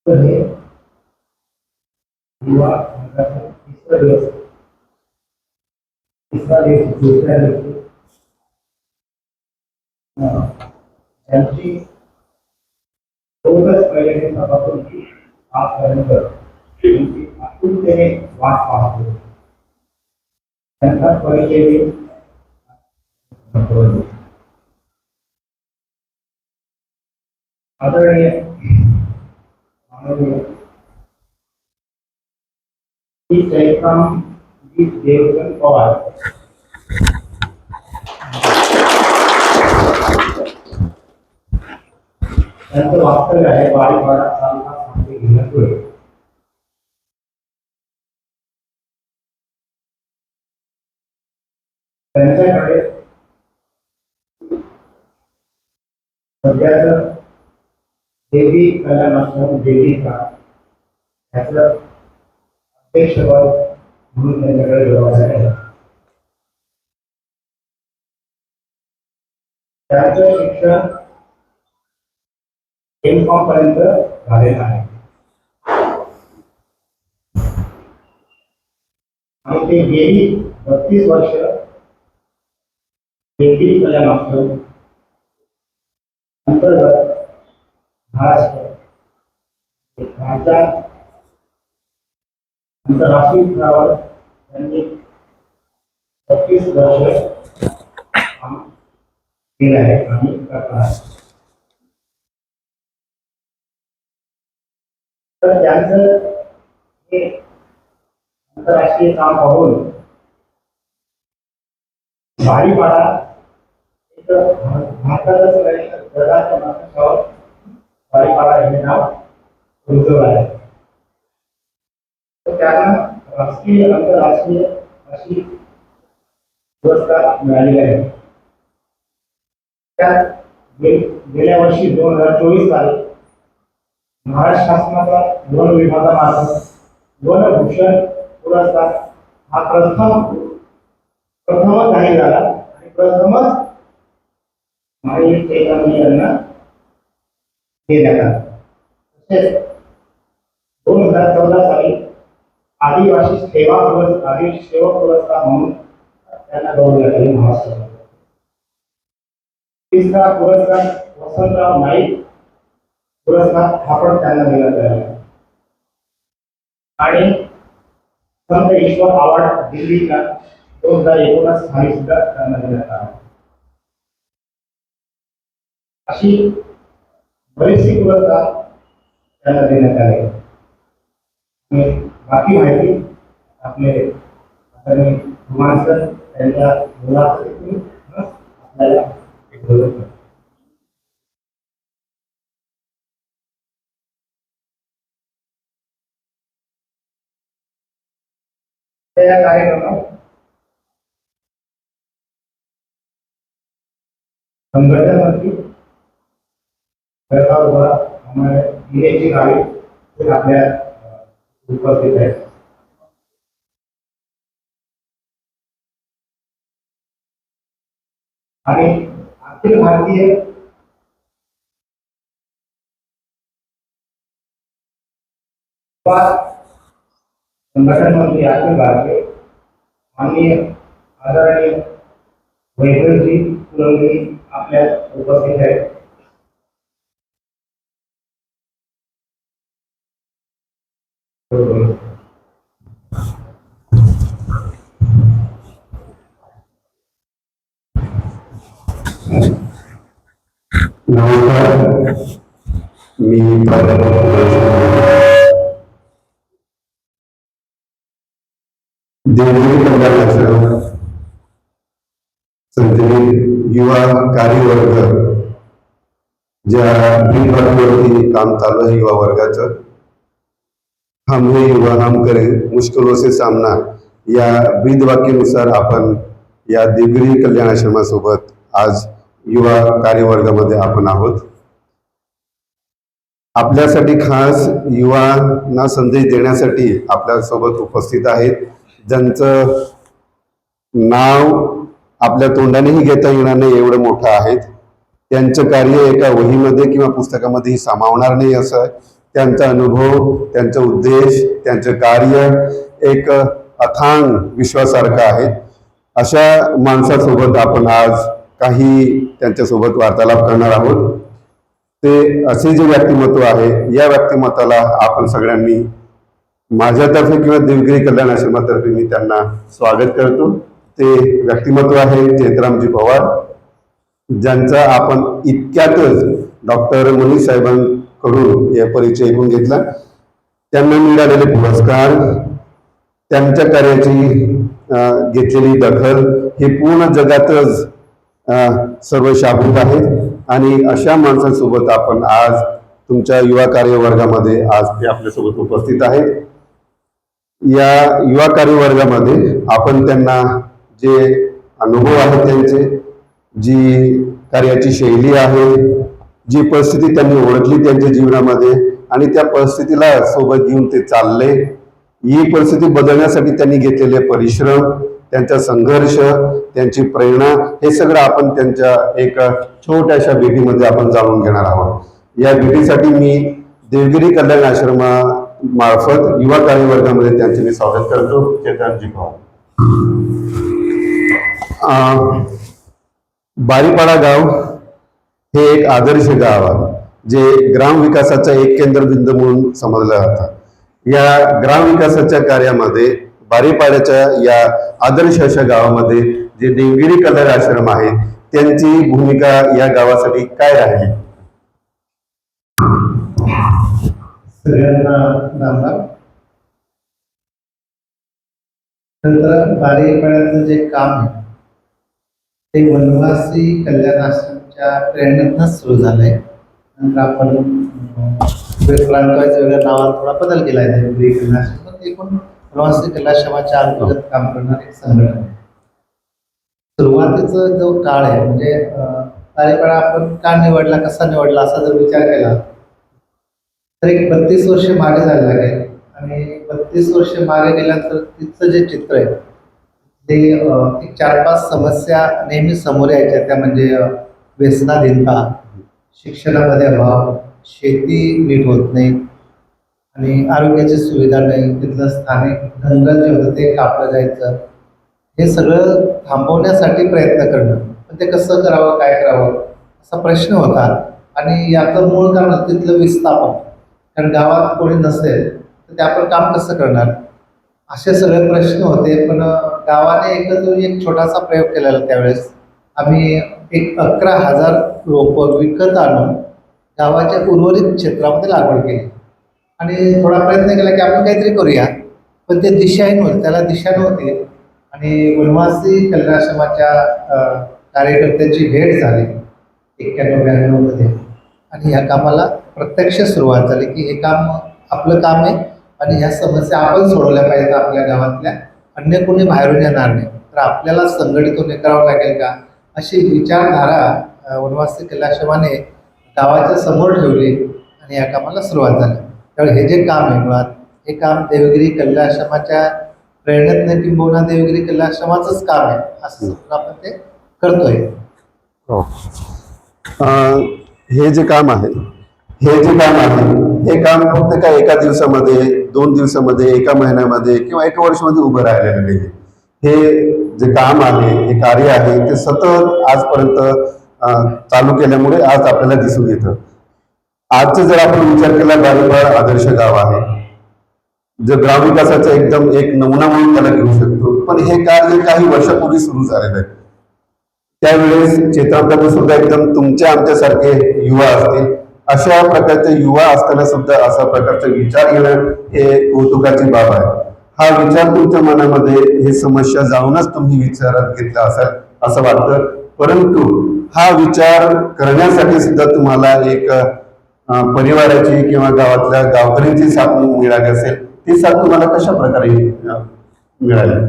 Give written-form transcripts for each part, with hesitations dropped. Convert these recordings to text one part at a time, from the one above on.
तर हे युवा वर्गाचा तिसरा दिवस दुसऱ्या दिवशी त्यांची दोनच पहिले दिवसापासून आजपर्यंत त्यांची आतुरतेने वाट पाहत होती. त्यांचा परिचय आदरणीय माननीय श्री जयराम जी देवचंद पवार त्यांचं वास्तव्य आहे बारीपाडा तालुका सांगली जिल्ह्यात. त्यांच्याकडे सध्याचं देवी कल्याणाश्रम देवीचा त्याचं अध्यक्षपद म्हणून त्यांच्याकडे जबाबदारी आहे. त्यांचं शिक्षण M.Com पर्यंत झालेलं आहे आणि ते गेली 32 वर्ष देवी कल्याणाश्रम अंतर्गत महाराष्ट्र राज्यात आंतरराष्ट्रीय स्तरावर त्यांनी 32 वर्ष काम केले आहे आणि करतात. तर त्यांचं हे आंतरराष्ट्रीय काम पाहून बारीपाडा एक भारतातच नाही जगाच्या नकाशावर बारीपाडा हे नाव रुजवलं आहे. तर त्यांना राष्ट्रीय आंतरराष्ट्रीय अशी पुरस्कार मिळालेले आहेत. त्यात गेल्या वर्षी 2024 साली महाराष्ट्र शासनाचा वन विभागामार्फत वनभूषण पुरस्कार हा प्रथमच जाहीर झाला आणि प्रथमच माननीय चैतन्य यांना देण्यात आला. तसेच 2014 साली आदिवासी सेवा पुरस्कार म्हणून त्यांना गौरवण्यात आले महाराष्ट्रात. तिसरा पुरस्कार वसंतराव नाईक पुरस्कार हा पण त्यांना देण्यात आला आणि संत ईश्वर अवॉर्ड दिल्लीला 2019 साली सुद्धा त्यांना देण्यात आला. अशी बरीचशी पुरस्कार त्यांना देण्यात आले. बाकी माहिती आपले सर त्यांच्या मुलाखतीतून आपल्याला या कार्यक्रमात संघटन मंत्री हमारे गाडी आपल्या उपस्थित आहेत. आणि अखिल भारतीय संघटन मंत्री अखिल भारतीय माननीय आदरणीय वैभवजी कुलकर्णी आपल्या उपस्थित आहेत. नमस्कार, मी देवगिरी कल्याणाश्रम संचलित युवा कार्यवर्ग ज्या ब्रीदवाक्यावरती काम चालू आहे युवा वर्गाचं, हम हे युवा हम करें मुश्किलों से सामना या ब्रीदवाक्यानुसार आपण या देवगिरी कल्याणाश्रमासोबत आज युवा कार्यवर्गामध्ये आपण आहोत. आपल्यासाठी खास युवांना संदेश देण्यासाठी आपल्यासोबत उपस्थित आहेत, ज्यांचं नाव आपल्या तोंडानेही घेता येणार नाही एवढं मोठं आहेत. त्यांचं कार्य एका वहीमध्ये किंवा पुस्तकामध्येही सामावणार नाही असं आहे. त्यांचा अनुभव, त्यांचा उद्देश, त्यांचं कार्य एक अथांग विश्वासारखं आहे. अशा माणसासोबत आपण आज काही त्यांच्यासोबत वार्तालाप करणार आहोत. ते असे जे व्यक्तिमत्व आहे, या व्यक्तिमत्वाला आपण सगळ्यांनी माझ्यातर्फे किंवा देवगिरी कल्याण आश्रमातर्फे मी त्यांना स्वागत करतो. ते व्यक्तिमत्व आहे चैत्रामजी पवार, ज्यांचा आपण इतक्यातच डॉक्टर मनीष साहेबांकडून या परिचय ऐकून घेतला. त्यांना मिळालेले पुरस्कार, त्यांच्या कार्याची घेतलेली दखल हे पूर्ण जगातच सर्व शाबूत आहे. आणि अशा माणसांसोबत आपण आज तुमच्या युवा कार्य वर्गामध्ये आज ते आपल्यासोबत उपस्थित आहेत. या युवा कार्य वर्गामध्ये आपण त्यांना जे अनुभव आहेत, त्यांचे जी कार्याची शैली आहे, जी परिस्थिती त्यांनी ओळखली त्यांच्या जीवनामध्ये आणि त्या परिस्थितीला सोबत घेऊन ते चालले, ही परिस्थिती बदलण्यासाठी त्यांनी घेतलेले परिश्रम, त्यांचा संघर्ष, त्यांची प्रेरणा, हे सगळं आपण त्यांच्या एक छोट्याशा भेटीमध्ये आपण जाणून घेणार आहोत. या भेटीसाठी मी देवगिरी कल्याण आश्रमा मार्फत युवा कार्य वर्गामध्ये त्यांचे मी स्वागत करतो. चैतन्यजी पवार. बारीपाडा गाव हे एक आदर्श गाव आहे, जे ग्रामविकासाचा एक केंद्रबिंदू म्हणून समजलं जातं. या ग्रामविकासाच्या कार्यामध्ये बारीपाड्याच्या या आदर्श अशा गावामध्ये जे देवगिरी कल्याण आश्रम आहे, त्यांची भूमिका या गावासाठी काय राहिली? सगळ्यांना रामराम. नंतर बारीपाड्याचं जे काम आहे ते वनवासी कल्याण आश्रमच्या प्रेरणेतूनच सुरू झालंय. नंतर आपण प्रांतवाईज वेगळ्या नावात थोडा बदल केला आहे. देवगिरी कल्याण आश्रम एकूण वनवासी कल्याण आश्रमाच्या अंतर्गत काम करणारे एक संघटना आहे. सुरुवातीचा जो काळ आहे म्हणजे बारीपाडा आपण का निवडला, कसा निवडला असा जर विचार केला तर एक 32 वर्ष मागे जायला लागेल. आणि 32 वर्ष मागे गेल्यानंतर तिथचं जे चित्र आहे ते एक 4-5 समस्या नेहमी समोर यायच्या. त्या म्हणजे व्यसनाधीनता, शिक्षणामध्ये अभाव, शेती नीट होत नाही आणि आरोग्याची सुविधा नाही, तिथलं स्थानिक जंगल जे होतं ते कापलं जायचं. हे सगळं थांबवण्यासाठी प्रयत्न करणं, पण ते कसं करावं, काय करावं असा प्रश्न होता. आणि याचं मूळ कारण तिथलं विस्थापन, कारण गावात कोणी नसेल तर ते आपण काम कसं करणार, असे सगळे प्रश्न होते. पण गावाने एकत्र एक छोटासा प्रयोग केलेला त्यावेळेस. आम्ही एक 11,000 रोपं विकत आणून गावाच्या उर्वरित क्षेत्रामध्ये लागवड केली आणि थोडा प्रयत्न केला की आपण काहीतरी करूया, पण ते दिशाहीन होते, त्याला दिशा नव्हती. आणि वनवासी कल्याण आश्रमाच्या कार्यकर्त्यांची भेट झाली 91-92 मध्ये आणि ह्या कामाला प्रत्यक्ष सुरुवात झाली की हे काम आपलं काम आहे आणि ह्या समस्या आपण सोडवल्या पाहिजेत आपल्या गावातल्या, अन्य कोणी बाहेरून येणार नाही, तर आपल्याला संघटित होणे करावं लागेल का, अशी विचारधारा वनवासी कल्याण आश्रमाने गावाच्या समोर ठेवली आणि या कामाला सुरुवात झाली. त्यामुळे हे जे काम आहे मुळात हे काम देवगिरी कल्याण आश्रमाच्या प्रेरणेतनं किंबहुना देवगिरी कल्याण आश्रमाचंच काम आहे असं समजून आपण ते करतोय. हे जे काम आहे हे काम फक्त काय एका दिवसामध्ये, 2 दिवसामध्ये, एका महिन्यामध्ये किंवा 1 वर्षामध्ये उभं राहिलेलं नाही. हे जे काम आहे, हे कार्य आहे, ते सतत आजपर्यंत चालू केल्यामुळे आज आपल्याला दिसून येतं. आजचं जर आपण विचार केला, बारीपाडा आदर्श गाव आहे, जे ग्रामविकासाचा एकदम एक नमुना म्हणून त्याला घेऊ शकतो. पण हे कार्य काही वर्षापूर्वी सुरू झालेलं आहे. त्यावेळेस चेतनामध्ये सुद्धा एकदम तुमच्या आमच्यासारखे युवा असतील, अशा प्रकारचे युवा असताना सुद्धा अशा प्रकारचा विचार येणं हे कौतुकाची बाब आहे. हा विचार तुमच्या मनामध्ये हे समस्या जाऊनच तुम्ही विचारात घेतला असाल असं वाटतं. परंतु हा विचार करण्यासाठी सुद्धा तुम्हाला एक परिवाराची किंवा गावातल्या गावकऱ्यांची साथ मिळाली असेल. ती साथ तुम्हाला कशा प्रकारे मिळाली?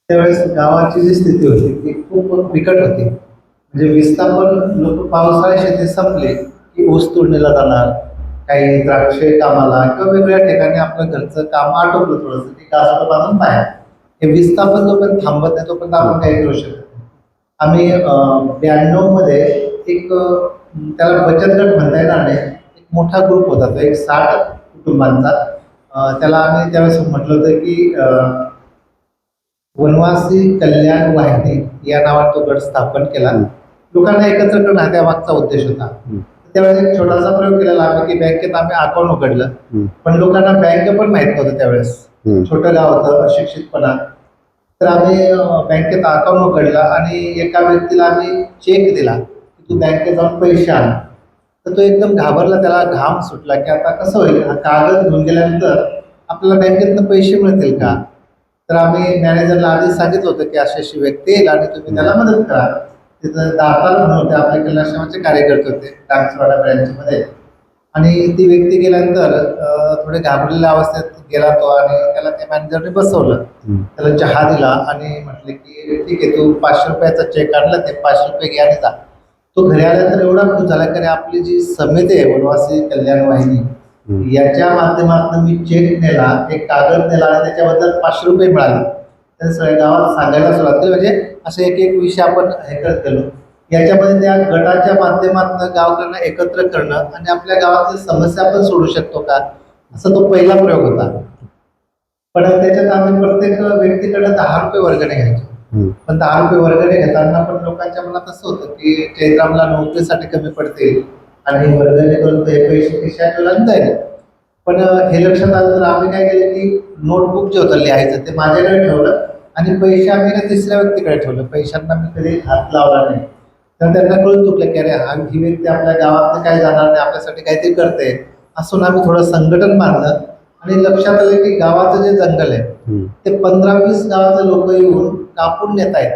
त्यावेळेस गावाची जी स्थिती होती ती खूप बिकट होती. म्हणजे विस्थापन, लोक पावसाळी शेती संपली की ऊस तोडणीला जाणार, काही द्राक्षे कामाला किंवा वेगवेगळ्या ठिकाणी आपलं घरचं काम आटोपलं थोडंसं की गावाला बांधून बाहेर. हे विस्थापन जोपर्यंत थांबत नाही तोपर्यंत आपण काही करू शकत नाही. आम्ही 92 मध्ये एक त्याला बचत गट म्हणता येणार नाही, एक मोठा ग्रुप होता तो, एक 60 कुटुंबांचा. त्याला आम्ही त्यावेळेस म्हटलं होतं की वनवासी कल्याण वाहिनी या नावाने तो गट स्थापन केला. लोकांना एकत्र करणं हा त्यामागचा उद्देश होता. त्यावेळेस एक छोटासा प्रयोग केलेला आम्ही की बँकेत आम्ही अकाउंट उघडलं, पण लोकांना बँक पण माहित नव्हतं त्यावेळेस. छोटं गाव होतं, अशिक्षितपणा. तर आम्ही बँकेत अकाउंट उघडलं आणि एका व्यक्तीला आम्ही चेक दिला की तू बँकेत जाऊन पैसे आण. तर तो एकदम घाबरला, त्याला घाम सुटला की आता कसं होईल, हा कागद घेऊन गेल्यानंतर आपल्याला बँकेतनं पैसे मिळतील का. तर आम्ही मॅनेजरला आधी सांगितलं होतं की अशी अशी व्यक्ती येईल आणि तुम्ही त्याला मदत करा. तिथं दातार म्हणून होते, आपल्या कल्याणाश्रमाचे कार्यकर्ते होते डान्सवाडा ब्रँचमध्ये. आणि ती व्यक्ती गेल्यानंतर थोडे घाबरलेल्या अवस्थेत गेला तो आणि त्याला त्या मॅनेजरने बसवलं. त्याला चहा दिला आणि म्हटले की ठीक आहे, तू 500 रुपयाचा चेक काढला, ते 500 रुपये घ्या आणि जा. तो घरी आल्यानंतर एवढा खुश झाला की आपली जी समिती आहे वनवासी कल्याण वाहिनी, याच्या माध्यमातून मी चेक नेला, एक कागद नेला आणि त्याच्याबद्दल 500 रुपये मिळाले. त्या सगळ्या गावात सांगायला सुरुवात केली. म्हणजे असे एक एक विषय आपण हे करत गेलो. याच्यामध्ये त्या गटाच्या माध्यमातून गावकऱ्यांना एकत्र करणं आणि आपल्या गावातली समस्या आपण सोडू शकतो का, असा तो पहिला प्रयोग होता. पण त्याच्यात आम्ही प्रत्येक व्यक्तीकडे 10 रुपये वर्गणी घ्यायचो. पण 10 रुपये वर्गणी घेताना पण लोकांच्या मनात असं होतं की जयरामला नोकरीसाठी कमी पडतील आणि वर्गणी करून हे पैसे खिशाला जाईल. पण हे लक्षात आलं तर आम्ही काय केलं की नोटबुक जे होतं लिहायचं ते माझ्याकडे ठेवलं आणि पैसे आम्ही ना तिसऱ्या व्यक्तीकडे ठेवले. पैशांना मी कधी हात लावला नाही. तर त्यांना कळून चुकलं की अरे ही व्यक्ती आपल्या गावात काय जाणार नाही, आपल्यासाठी काहीतरी करते. असून आम्ही थोडं संघटन बांधलं आणि लक्षात आलं की गावाचं जे जंगल आहे ते 15-20 गावाचे लोक येऊन कापून नेत आहेत.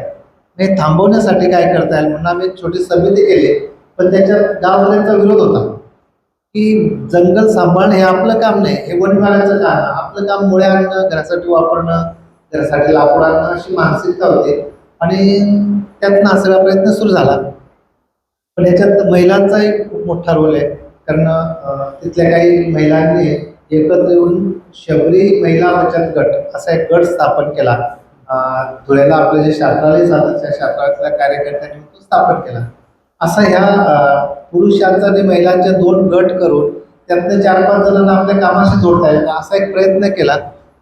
हे थांबवण्यासाठी काय करता येईल म्हणून आम्ही एक छोटी समिती केली. पण त्याच्यात गाववाल्यांचा विरोध होता की जंगल सांभाळणं हे आपलं काम नाही, हे वन विभागाचं काम आहे. आपलं काम मुळे आणणं, घरासाठी वापरणं, घरासाठी लाकूड आणणं, अशी मानसिकता होती. आणि त्यातनं हा सगळा प्रयत्न सुरू झाला. पण याच्यात महिलांचा एक खूप मोठा रोल आहे. कारण तिथल्या काही महिलांनी एकत्र येऊन शबरी महिला बचत गट असा एक गट स्थापन केला. धुळ्याला आपले जे शास्त्रालय जातात त्या शास्त्रालयातल्या कार्यकर्त्यांनी तो स्थापन केला. असा ह्या पुरुषांचा आणि महिलांचे 2 गट करून त्यातनं 4-5 जणांना आपल्या कामाशी जोडता येईल असा एक प्रयत्न केला.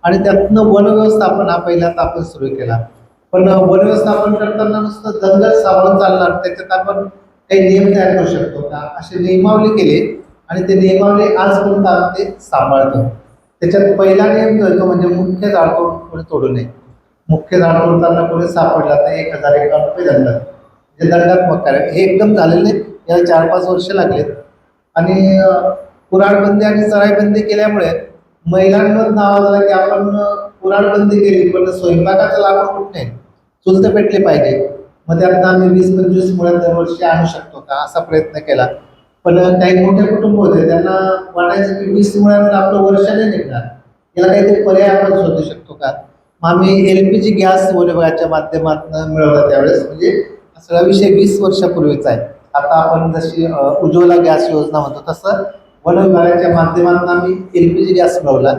आणि त्यातनं वन व्यवस्थापन हा पहिल्यांदा आपण सुरू केला. पण वन व्यवस्थापन करताना नुसतं जंगल सांभाळून चालणार, त्याच्यात आपण काही नियम तयार करू शकतो का, अशी नियमावली केली. आणि ते नियमावली आजपर्यंत आपण ते सांभाळतो. त्याच्यात पहिला नियम जो आहे तो म्हणजे मुख्य झाड कोणी तोडू नये. मुख्य झाड तोडताना कोणी सापडला तर 1051 रुपये दंड, म्हणजे दंडात्मक कार्य. हे एकदम झालेलं नाही, याला 4-5 वर्ष लागलेत. आणि कुऱ्हाडबंदी आणि चराईबंदी केल्यामुळे महिलांवर नाव झालं की आपण कुऱ्हाडबंदी केली पण स्वयंपाकाचं लाकूड कुठे चुलतं पेटले पाहिजे. मग त्यातनं आम्ही 20-25 मुळे दरवर्षी आणू शकतो का असा प्रयत्न केला. पण काही मोठे कुटुंब होते, त्यांना वाटायचं की 20 मुळांवर आपलं वर्ष नाही निघणार, याला काहीतरी पर्याय आपण शोधू शकतो का. मग आम्ही LPG गॅस वन विभागाच्या माध्यमातून मिळवला त्यावेळेस. म्हणजे हा सगळा विषय 20 वर्षापूर्वीचा आहे. आता आपण जशी उज्ज्वला गॅस योजना म्हणतो तसं वन विभागाच्या माध्यमातून आम्ही LPG गॅस मिळवला.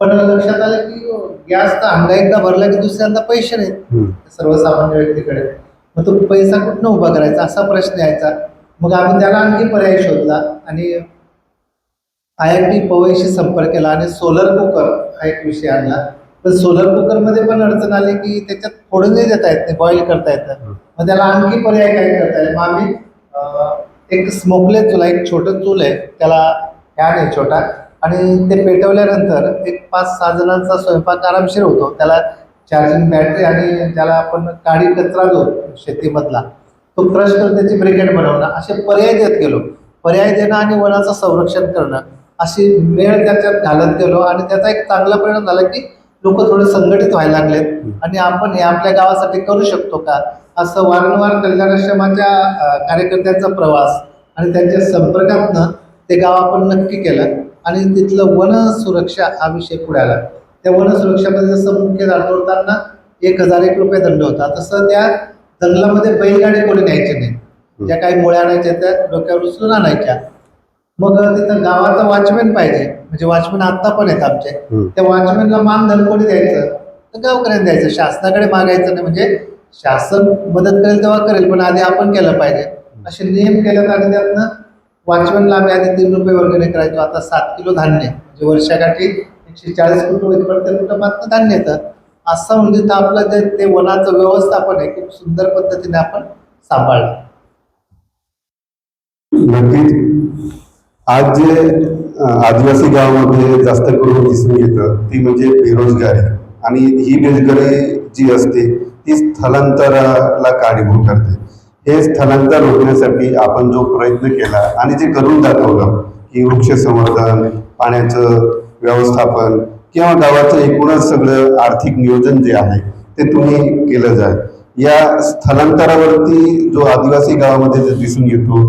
पण लक्षात आलं की गॅस तर अंगा एकदा भरला की दुसऱ्यांदा पैसे नाहीत सर्वसामान्य व्यक्तीकडे. मग तो पैसा कुठनं उभा करायचा असा प्रश्न यायचा. मग आम्ही त्याला आणखी पर्याय शोधला आणि IIT पवईशी संपर्क केला आणि सोलर कुकर हा एक विषय आणला. पण सोलर कुकरमध्ये पण अडचण आली की त्याच्यात फोडणी देता येत नाही, बॉईल करता येतं. मग त्याला आणखी पर्याय काय करता येईल. मग आम्ही एक स्मोकलेस चूल, एक छोटं चूल आहे, त्याला फॅन आहे छोटा, आणि ते पेटवल्यानंतर एक 5-6 जणांचा स्वयंपाक आरामशीर होतो. त्याला चार्जिंग बॅटरी आणि ज्याला आपण काडी कचरा जो शेतीमधला तो क्रश करून त्याची ब्रिकेट बनवणं, असे पर्याय देत गेलो. पर्याय देणं आणि वनाचं संरक्षण करणं अशी मेळ त्याच्यात घालत गेलो. आणि त्याचा एक चांगला परिणाम झाला की लोक थोडे संघटित व्हायला लागलेत आणि आपण हे आपल्या गावासाठी करू शकतो का असं वारंवार कल्याणाश्रमाच्या कार्यकर्त्यांचा प्रवास आणि त्यांच्या संपर्कातनं ते गाव आपण नक्की केलं. आणि तिथलं वन सुरक्षा हा विषय पुढे आला. त्या वन सुरक्षामध्ये जसं मुख्य झाड तोडताना 1001 रुपये दंड होता, तसं त्या जंगलामध्ये बैलगाडी कोणी न्यायची नाही. ज्या काही मुळ्या आणायच्या त्या डोक्यावर उचलून आणायच्या. मग तिथं गावाचा वॉचमॅन पाहिजे, म्हणजे वॉचमॅन आता पण आहेत आमचे. त्या वॉचमॅनला मानधन कोणी द्यायचं तर गावकऱ्यांनी द्यायचं, शासनाकडे मागायचं नाही. म्हणजे शासन मदत करेल तेव्हा करेल, पण आधी आपण केलं पाहिजे. असे नियम केल्यात आणि त्यातनं वॉचमॅनला आम्ही आधी 3 रुपये वर्गणी करायचो, आता 7 किलो धान्य म्हणजे वर्षाकाठी 140 कुटुंब प्रत्येक कुटुंबातनं धान्य येतं. असं म्हणजे तर आपलं ते वनाचं व्यवस्थापन आहे खूप सुंदर पद्धतीने आपण सांभाळलं. नक्कीच आज जे आदिवासी गावामध्ये जास्त करून दिसून येतं ती म्हणजे बेरोजगारी, आणि ही बेरोजगारी जी असते ती स्थलांतराला कारणीभूत ठरते. हे स्थलांतर रोखण्यासाठी आपण जो प्रयत्न केला आणि जे करून दाखवलं की वृक्ष संवर्धन, पाण्याचं व्यवस्थापन किंवा गावाचं एकूणच सगळं आर्थिक नियोजन जे आहे ते तुम्ही केलं जाय. या स्थलांतरावरती जो आदिवासी गावामध्ये जे दिसून येतो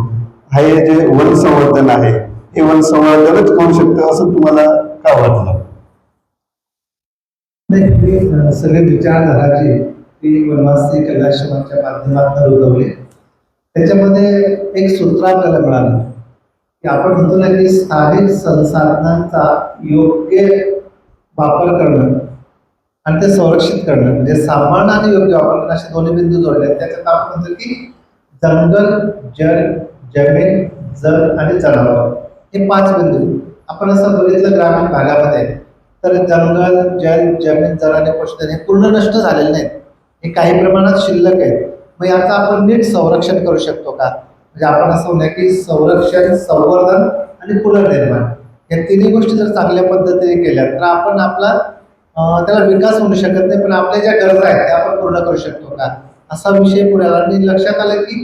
हे जे वन संवर्धन आहे हे वन संवर्धनच करू शकतं असं तुम्हाला का वाटलं? नाही, मी सगळे विचारधाराची ती वनवासी कलाश्रमाच्या माध्यमातून रुजवली. त्याच्यामध्ये एक सूत्र आपल्याला मिळालं की आपण म्हणतो ना की स्थानिक संसाधनांचा योग्य वापर करणं आणि ते संरक्षित करणं म्हणजे सांभाळणं आणि योग्य वापर करणं असे दोन्ही बिंदू जोडले आहेत. त्याच्यात आपण म्हणतो की जंगल, जल, जमीन, जल आणि जनावर हे 5 बिंदू. आपण असं बघितलं ग्रामीण भागामध्ये तर जंगल, जल, जमीन, जल आणि पशुधन हे पूर्ण नष्ट झालेले नाहीत, हे काही प्रमाणात शिल्लक आहेत. मग याचं आपण नीट संरक्षण करू शकतो का? म्हणजे आपण असं म्हणूया की संरक्षण, संवर्धन आणि पुनर्निर्माण या तिन्ही गोष्टी जर चांगल्या पद्धतीने केल्या तर आपण आपला त्याला विकास होऊ शकत नाही, पण आपल्या ज्या गरजा आहेत त्या आपण पूर्ण करू शकतो का असा विषय पुढे आला. आणि लक्षात आलं की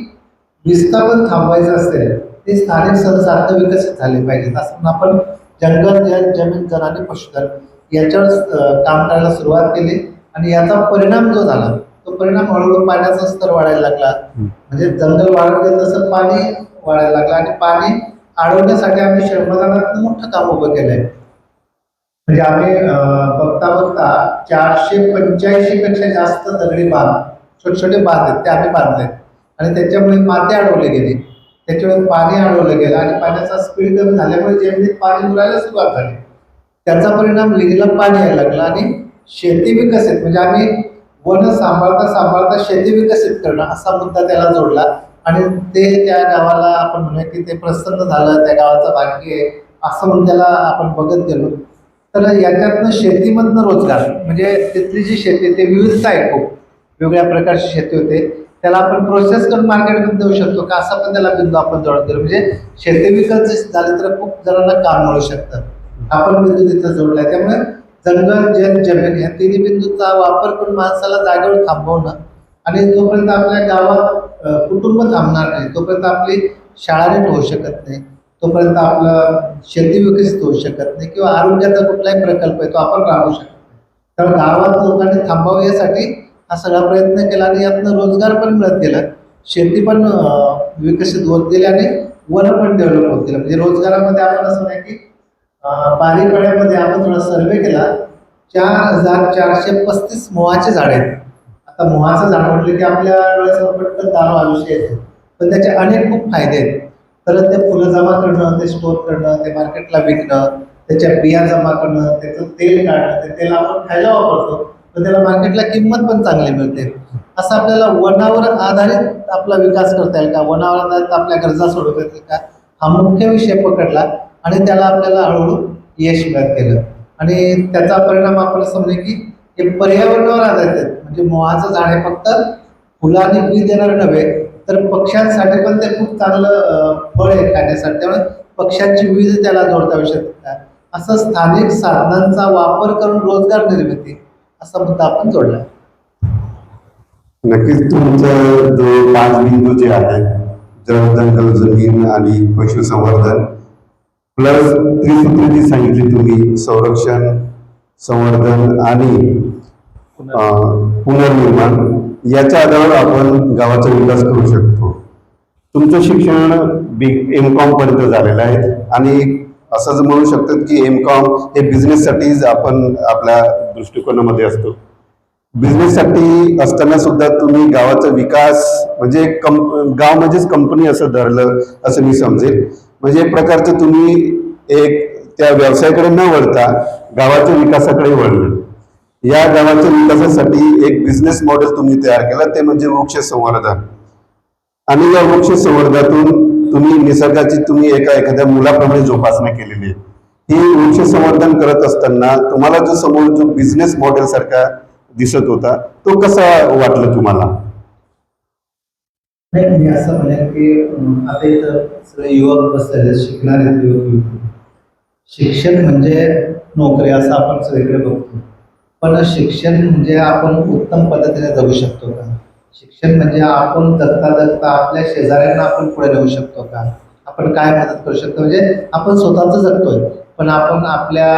विस्थापन थांबवायचं असेल ते स्थानिक संसाधनं विकसित झाले पाहिजेत. असं म्हणून आपण जंगल, जल, जमीन, जल आणि पशुधन याच्यावर काम करायला सुरुवात केली. आणि याचा परिणाम जो झाला तो परिणाम हळूहळू पाण्याचा स्तर वाढायला लागला. म्हणजे जंगल वाढत गेलं तसं पाणी वाढायला लागलं आणि पाणी अडवण्यासाठी आम्ही श्रमदानातनं मोठं काम उभं केलंय. म्हणजे आम्ही बघता बघता 485 पेक्षा जास्त दगडी बांध, छोटे छोटे बांध आहेत ते आम्ही बांधले आणि त्याच्यामुळे माती अडवली गेली, त्याच्यामुळे पाणी अडवलं गेलं आणि पाण्याचा स्पीड कमी झाल्यामुळे जमिनीत पाणी मुरायला सुरुवात झाली. त्याचा परिणाम विहिरीला पाणी यायला लागलं आणि शेती विकसित म्हणजे आम्ही वन सांभाळता सांभाळता शेती विकसित करणं असा मुद्दा त्याला जोडला. आणि ते त्या गावाला आपण म्हणूया की ते प्रसन्न झालं, त्या गावाचं भाग्य आहे असं म्हणून त्याला आपण बघत गेलो. तर याच्यातनं शेतीमधनं रोजगार म्हणजे तिथली जी शेती ते विविधता आहे, खूप वेगळ्या प्रकारची शेती होते, त्याला आपण प्रोसेस करून मार्केटमध्ये देऊ शकतो का असा पण त्याला बिंदू आपण जोडत गेलो. म्हणजे शेती विकसित झाली तर खूप जणांना काम मिळू शकतं, आपण बिंदू तिथं जोडलाय. त्यामुळे जंगल, जल, जमीन ह्या तिन्ही बिंदूचा वापर करून माणसाला जागेवर थांबवणं आणि जोपर्यंत आपल्या गावात कुटुंब थांबणार नाही तोपर्यंत आपली शाळा नीट होऊ शकत नाही, तोपर्यंत आपलं शेती विकसित होऊ शकत नाही किंवा आरोग्याचा कुठलाही प्रकल्प आहे तो आपण राबवू शकत नाही. तर गावात लोकांनी थांबावं यासाठी हा सगळा प्रयत्न केला आणि यातनं रोजगार पण मिळत गेला, शेती पण विकसित होत गेली आणि वन पण डेव्हलप होत गेलं. म्हणजे रोजगारामध्ये आपण असं नाही की बारीपाड्यामध्ये आपण थोडा सर्वे केला, 4435 मोहाचे झाड आहेत. आता मोहाचं झाड म्हटलं की आपल्या डोळ्यासमोर पटकन दारू आयुष्य येते, पण त्याचे अनेक खूप फायदे आहेत. तर ते फुलं जमा करणं, ते स्टोर करणं, ते मार्केटला विकणं, त्याच्या बिया जमा करणं, त्याचं तेल काढणं, ते तेल आपण खायला वापरतो तर त्याला मार्केटला किंमत पण चांगली मिळते. असं आपल्याला वनावर आधारित आपला विकास करता येईल का, वनावर आधारित आपल्या गरजा सोडवता येतील का हा मुख्य विषय पकडला आणि त्याला आपल्याला हळूहळू यश मिळत गेलं. आणि त्याचा परिणाम आपण समजू की हे पर्यावरणावर आधारित आहेत. म्हणजे मोहाचं झाड हे फक्त फुलं आणि बी देणार नव्हे तर पक्ष्यांसाठी पण ते खूप चांगलं फळ आहे खाण्यासाठी, त्यामुळे पक्ष्यांची विविध त्याला जोडता येऊ शकतात. असं स्थानिक साधनांचा वापर करून रोजगार निर्मिती असा मुद्दा आपण जोडला. नक्कीच तुमचं जो 5 बिंदू जे आहे जल, जंगल, जमीन आणि पशुसंवर्धन प्लस त्रिसूत्री जी सांगितली तुम्ही संरक्षण, संवर्धन आणि पुनर्निर्माण याच्या आधारावर आपण गावाचा विकास करू शकतो. तुमचं शिक्षण M.Com पर्यंत झालेलं आहे आणि असं जर म्हणू शकतात की M.Com हे बिझनेससाठीच आपण आपल्या दृष्टिकोनामध्ये असतो. बिझनेससाठी असताना सुद्धा तुम्ही गावाचा विकास म्हणजे गाव म्हणजेच कंपनी असं धरलं असं मी समजेल. म्हणजे एक प्रकारचं तुम्ही एक त्या व्यवसायाकडे न वळता गावाच्या विकासाकडे वळलं. या गावाच्या विकासासाठी एक बिझनेस मॉडेल तुम्ही तयार केलं ते म्हणजे वृक्ष संवर्धन. आणि या वृक्ष संवर्धनातून तुम्ही निसर्गाची तुम्ही एखाद्या मुलाप्रमाणे जोपासना केलेली आहे. ही वृक्ष संवर्धन करत असताना तुम्हाला जो समोर जो बिझनेस मॉडेल सारखा दिसत होता तो कसा वाटला तुम्हाला? नाही, मी असं म्हणेन की आता इथं सगळे युवक बसलेले शिकणारे युवक. शिक्षण म्हणजे नोकरी असं आपण सगळीकडे बघतो, पण शिक्षण म्हणजे आपण उत्तम पद्धतीने जगू शकतो का? शिक्षण म्हणजे आपण जगता जगता आपल्या शेजाऱ्यांना आपण पुढे नेऊ शकतो का? आपण काय मदत करू शकतो? म्हणजे आपण स्वतःच जगतोय, पण आपण आपल्या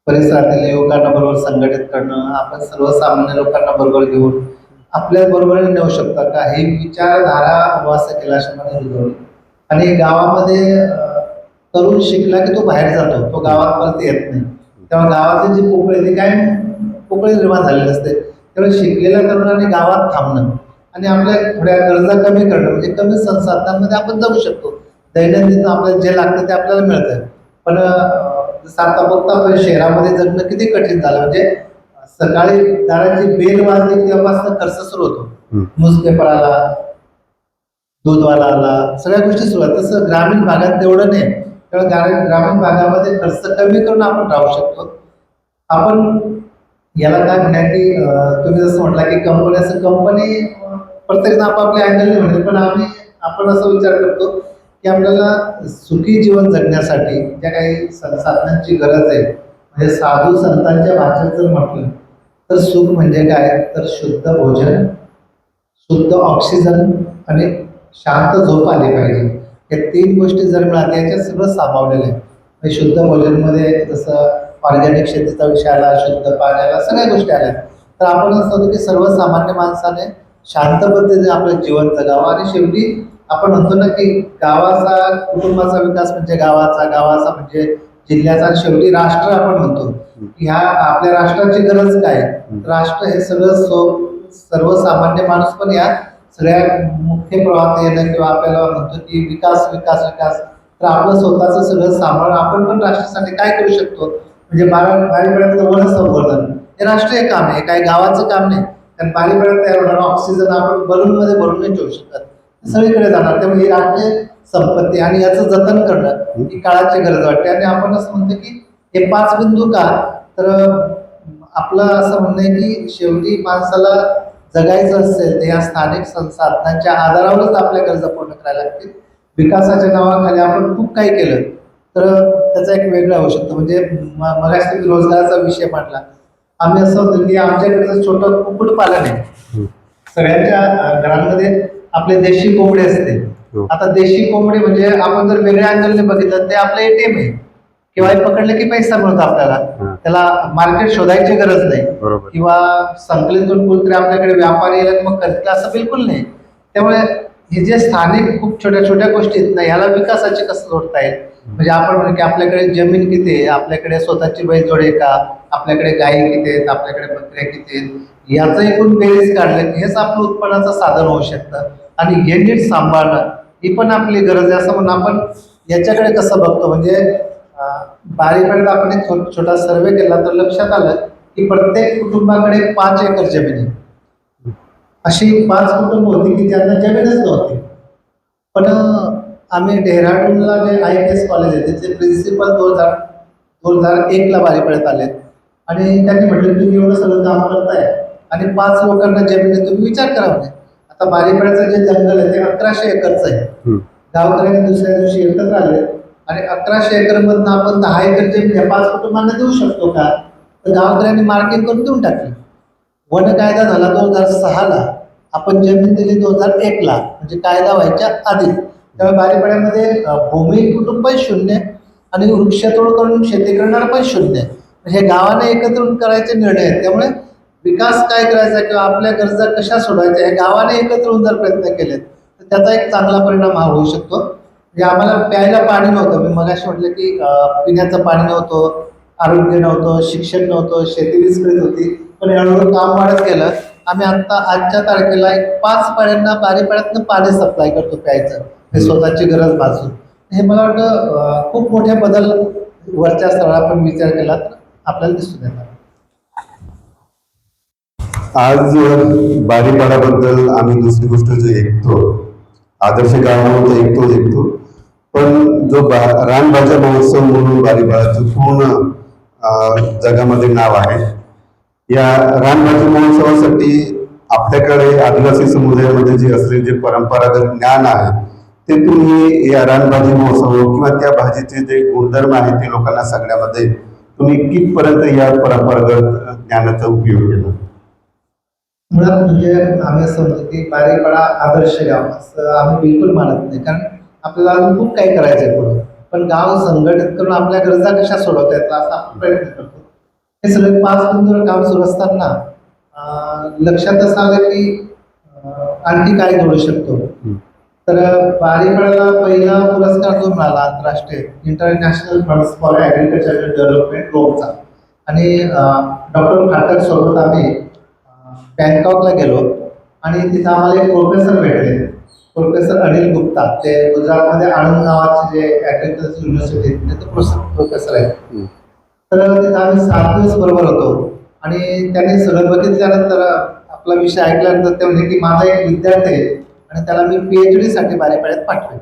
परिसरातील युवकांना बरोबर संघटित करणं, आपण सर्वसामान्य लोकांना बरोबर घेऊन आपल्या बरोबरीने नेऊ शकता का? ही विचारधारा वास केला अशी मला रुजवली. आणि गावामध्ये तरुण शिकला की तो बाहेर जातो, तो गावात परत येत नाही. तेव्हा गावातली जी पोकळी ती काय पोकळी निर्माण झालेली असते. त्यामुळे शिकलेल्या तरुणाने गावात थांबणं आणि आपल्या थोड्या गरजा कमी करणं, म्हणजे कमी संसाधनांमध्ये आपण जगू शकतो. दैनंदिन आपल्याला जे लागतं ते आपल्याला मिळतं. पण जसं आता बघतो आपण शहरामध्ये जगणं किती कठीण झालं. म्हणजे सकाळी दाराची बेल वाजली तेव्हापासून खर्च सुरू होतो. न्यूजपेपर आला, दूधवाला आला, सगळ्या गोष्टी सुरू आहेत. तसं ग्रामीण भागात तेवढं नाही. त्यामुळे ग्रामीण भागामध्ये खर्च कमी करून आपण राहू शकतो. आपण याला काय म्हणा की तुम्ही जसं म्हटला की कंपनी प्रत्येक आपापल्या अँगलने म्हणते, पण आपण असा विचार करतो की आपल्याला सुखी जीवन जगण्यासाठी ज्या काही संसाधनांची गरज आहे, म्हणजे साधू संतांच्या भाषेत जर म्हटलं तर सुख म्हणजे काय, तर शुद्ध भोजन, शुद्ध ऑक्सिजन आणि शांत झोप आली पाहिजे. या 3 गोष्टी जर मिळाल्या याच्यात सगळं सामावलेलं आहे. म्हणजे शुद्ध भोजनमध्ये जसं ऑर्गॅनिक शेतीचा विषय आला, शुद्ध पाण्याला, सगळ्या गोष्टी आल्या. तर आपण असं होतं की सर्वसामान्य माणसाने शांत पद्धतीने आपलं जीवन जगावं. आणि शेवटी आपण म्हणतो ना की गावाचा, कुटुंबाचा विकास म्हणजे गावाचा म्हणजे जिल्ह्याचा, आणि शेवटी राष्ट्र आपण म्हणतो. ह्या आपल्या राष्ट्राची गरज काय? राष्ट्र हे सगळं सर्वसामान्य माणूस पण या सगळ्या मुख्य प्रवाहात येणं, किंवा आपल्याला म्हणतो की विकास विकास विकास. तर आपलं स्वतःचं सगळं सांभाळ आपण पण राष्ट्रासाठी काय करू शकतो? म्हणजे बारीपाड्यातलं वन संवर्धन हे राष्ट्रीय काम आहे, काही गावाचं काम नाही. कारण बारीपाड्यात तयार होणारा ऑक्सिजन आपण बलूनमध्ये भरून नाही ठेवू शकत, सगळीकडे जाणार. त्यामुळे ही राष्ट्रीय संपत्ती आणि याचं जतन करणं ही काळाची गरज वाटते. आणि आपण असं म्हणतो की हे 5 बिंदू का, तर आपलं असं म्हणणं आहे की शेवटी माणसाला जगायचं असेल तर या स्थानिक संसाधनांच्या आधारावरच आपल्या गरजा पूर्ण करायला लागतील. विकासाच्या नावाखाली आपण खूप काही केलं तर त्याचा एक वेगळा होऊ शकतो. म्हणजे मगाशी तुम्ही रोजगाराचा विषय मांडला. आम्ही असं होतं की आमच्याकडे छोटं कुक्कुटपालन आहे. सगळ्यांच्या घरांमध्ये आपले देशी कोंबडे असते. आता देशी कोंबडी म्हणजे आपण जर वेगळ्या अँगलने बघितलं ते आपलं ATM आहे. किंवा पकडलं की पैसा मिळतो आपल्याला, त्याला मार्केट शोधायची गरज नाही, किंवा संकलितून कुठतरी आपल्याकडे व्यापारी येईल मग करतील असं बिलकुल नाही. त्यामुळे हे जे स्थानिक खूप छोट्या छोट्या गोष्टी आहेत ना, ह्याला विकासाचे कसं जोडता येईल. म्हणजे आपण म्हणू की आपल्याकडे जमीन किती आहे, आपल्याकडे स्वतःची बैलजोड आहे का, आपल्याकडे गायी किती आहेत, आपल्याकडे बकऱ्या किती आहेत, याचं एकूण बेरीज काढलं की हेच आपलं उत्पन्नाचं साधन होऊ शकतं. आणि हे नीट सांभाळणं ही पण आपली गरज आहे. असं म्हणून आपण याच्याकडे कसं बघतो, म्हणजे बारीपाड्यात आपण एक छोटा सर्वे केला तर लक्षात आलं की प्रत्येक कुटुंबाकडे 5 एकर जमीन आहे. अशी 5 कुटुंब होती की त्यांना जमीनच नव्हती. पण आम्ही डेहराडूनला जे IITS कॉलेज आहे त्याचे प्रिन्सिपल 2001ला बारीपाड्यात आले आणि त्यांनी म्हटलं तुम्ही एवढं सगळं काम करताय आणि 5 लोकांना जमीन आहे, तुम्ही विचार करा म्हणजे. आता बारीपाड्याचं जे जंगल आहे ते 1100 एकरचं आहे. गावकऱ्यांनी दुसऱ्या दिवशी एकत्र आले आणि 1100 एकरमधनं आपण 10 एकर जमीन या 5 कुटुंबांना देऊ शकतो का, तर गावकऱ्यांनी मार्किंग करून देऊन टाकली. वन कायदा झाला 2006ला, आपण जमीन दिली 2001ला, म्हणजे कायदा व्हायच्या आधी. त्यामुळे बारीपाड्यामध्ये भूमी कुटुंब शून्य आणि वृक्षतोड करून शेती करणारं पण शून्य. हे गावाने एकत्र करायचे निर्णय आहेत. त्यामुळे विकास काय करायचा किंवा आपल्या गरजा कशा सोडवायच्या हे गावाने एकत्र होऊन जर प्रयत्न केलेत तर त्याचा एक चांगला परिणाम हा होऊ शकतो. म्हणजे आम्हाला प्यायला पाणी नव्हतं, मी मगाशी म्हटलं की पिण्याचं पाणी नव्हतं, आरोग्य नव्हतं, शिक्षण नव्हतं, शेती विस्कळीत होती. पण हळूहळू काम वाढत गेलं. आम्ही आता आजच्या तारखेला 5 पाड्यांना बारीपाड्यातनं पाणी सप्लाय करतो प्यायचं, हे स्वतःची गरज भासून. हे मला वाटतं खूप मोठे बदल वरच्या स्तरावर आपण विचार केला तर आपल्याला दिसून येणार. आज बारीपाड्याबद्दल आम्ही दुसरी गोष्ट जे ऐकतो आदर्श गाव म्हणून ऐकतो पण जो रानभाज्या महोत्सव म्हणून बारीबाळाचं पूर्ण जगामध्ये नाव आहे. या रानभाजी महोत्सवासाठी आपल्याकडे आदिवासी समुदायामध्ये जे असलेले जे परंपरागत ज्ञान आहे ते तुम्ही या रानभाजी महोत्सव किंवा त्या भाजीचे जे गुणधर्म आहेत ते लोकांना सांगण्यामध्ये तुम्ही कितपर्यंत या परंपरागत ज्ञानाचा उपयोग केला? मुळात म्हणजे आम्ही असं म्हणतो की बारीपाडा आदर्श गाव असं आम्ही बिलकुल मानत नाही, कारण आपल्याला अजून खूप काही करायचं आहे पुढे. पण गाव संघटित करून आपल्या गरजा कशा सोडवता येतात असा आपण प्रयत्न करतो. हे सगळे 5 बिंदूवर काम सुरू असताना लक्षात असं आलं की आणखी काय जोडू शकतो. तर बारीपाड्याला पहिला पुरस्कार जो मिळाला आंतरराष्ट्रीय international funds for agricultural development रोमचा, आणि डॉक्टर फाटक सोबत आम्ही बँकॉकला गेलो आणि तिथं आम्हाला एक प्रोफेसर भेटले, प्रोफेसर अनिल गुप्ता. ते गुजरातमध्ये आणंद नावाचे जे ॲग्रिकल्चर युनिव्हर्सिटी तिथे प्रोफेसर आहेत. तर तिथं आम्ही 7 दिवस बरोबर होतो आणि त्यांनी सगळं बघितल्यानंतर आपला विषय ऐकल्यानंतर ते म्हणजे की माझा एक विद्यार्थी आहे आणि त्याला मी PhD साठी बारीपाड्यात पाठवेल.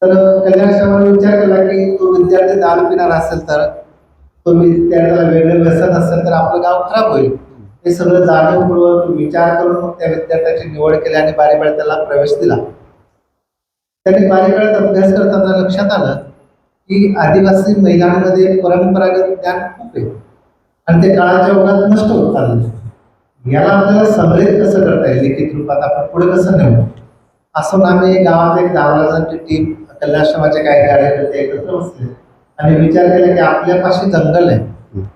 तर कल्याणशामाने विचार केला की तो विद्यार्थी दारू पिणार असेल तर, तो विद्यार्थ्याला वेगळं व्यसन असेल तर आपलं गाव खराब होईल. हे सगळं जाणीवपूर्वक विचार करून मग त्या विद्यार्थ्याची निवड केली आणि बारीपाड्यात त्याला प्रवेश दिला. त्यांनी बारीपाड्यात अभ्यास करताना लक्षात आलं की आदिवासी महिलांमध्ये परंपरागत ज्ञान खूप आहे आणि ते काळाच्या ओघात नष्ट होत चालले. याला आपल्याला संग्रहित कसं करता येईल, लिखित रूपात आपण पुढे कसं नेऊ, असं आम्ही गावात एक 10 जणांची टीम, कल्याणाश्रमाचे काही कार्यकर्ते एकत्र बसले आणि विचार केला की आपल्यापाशी जंगल आहे,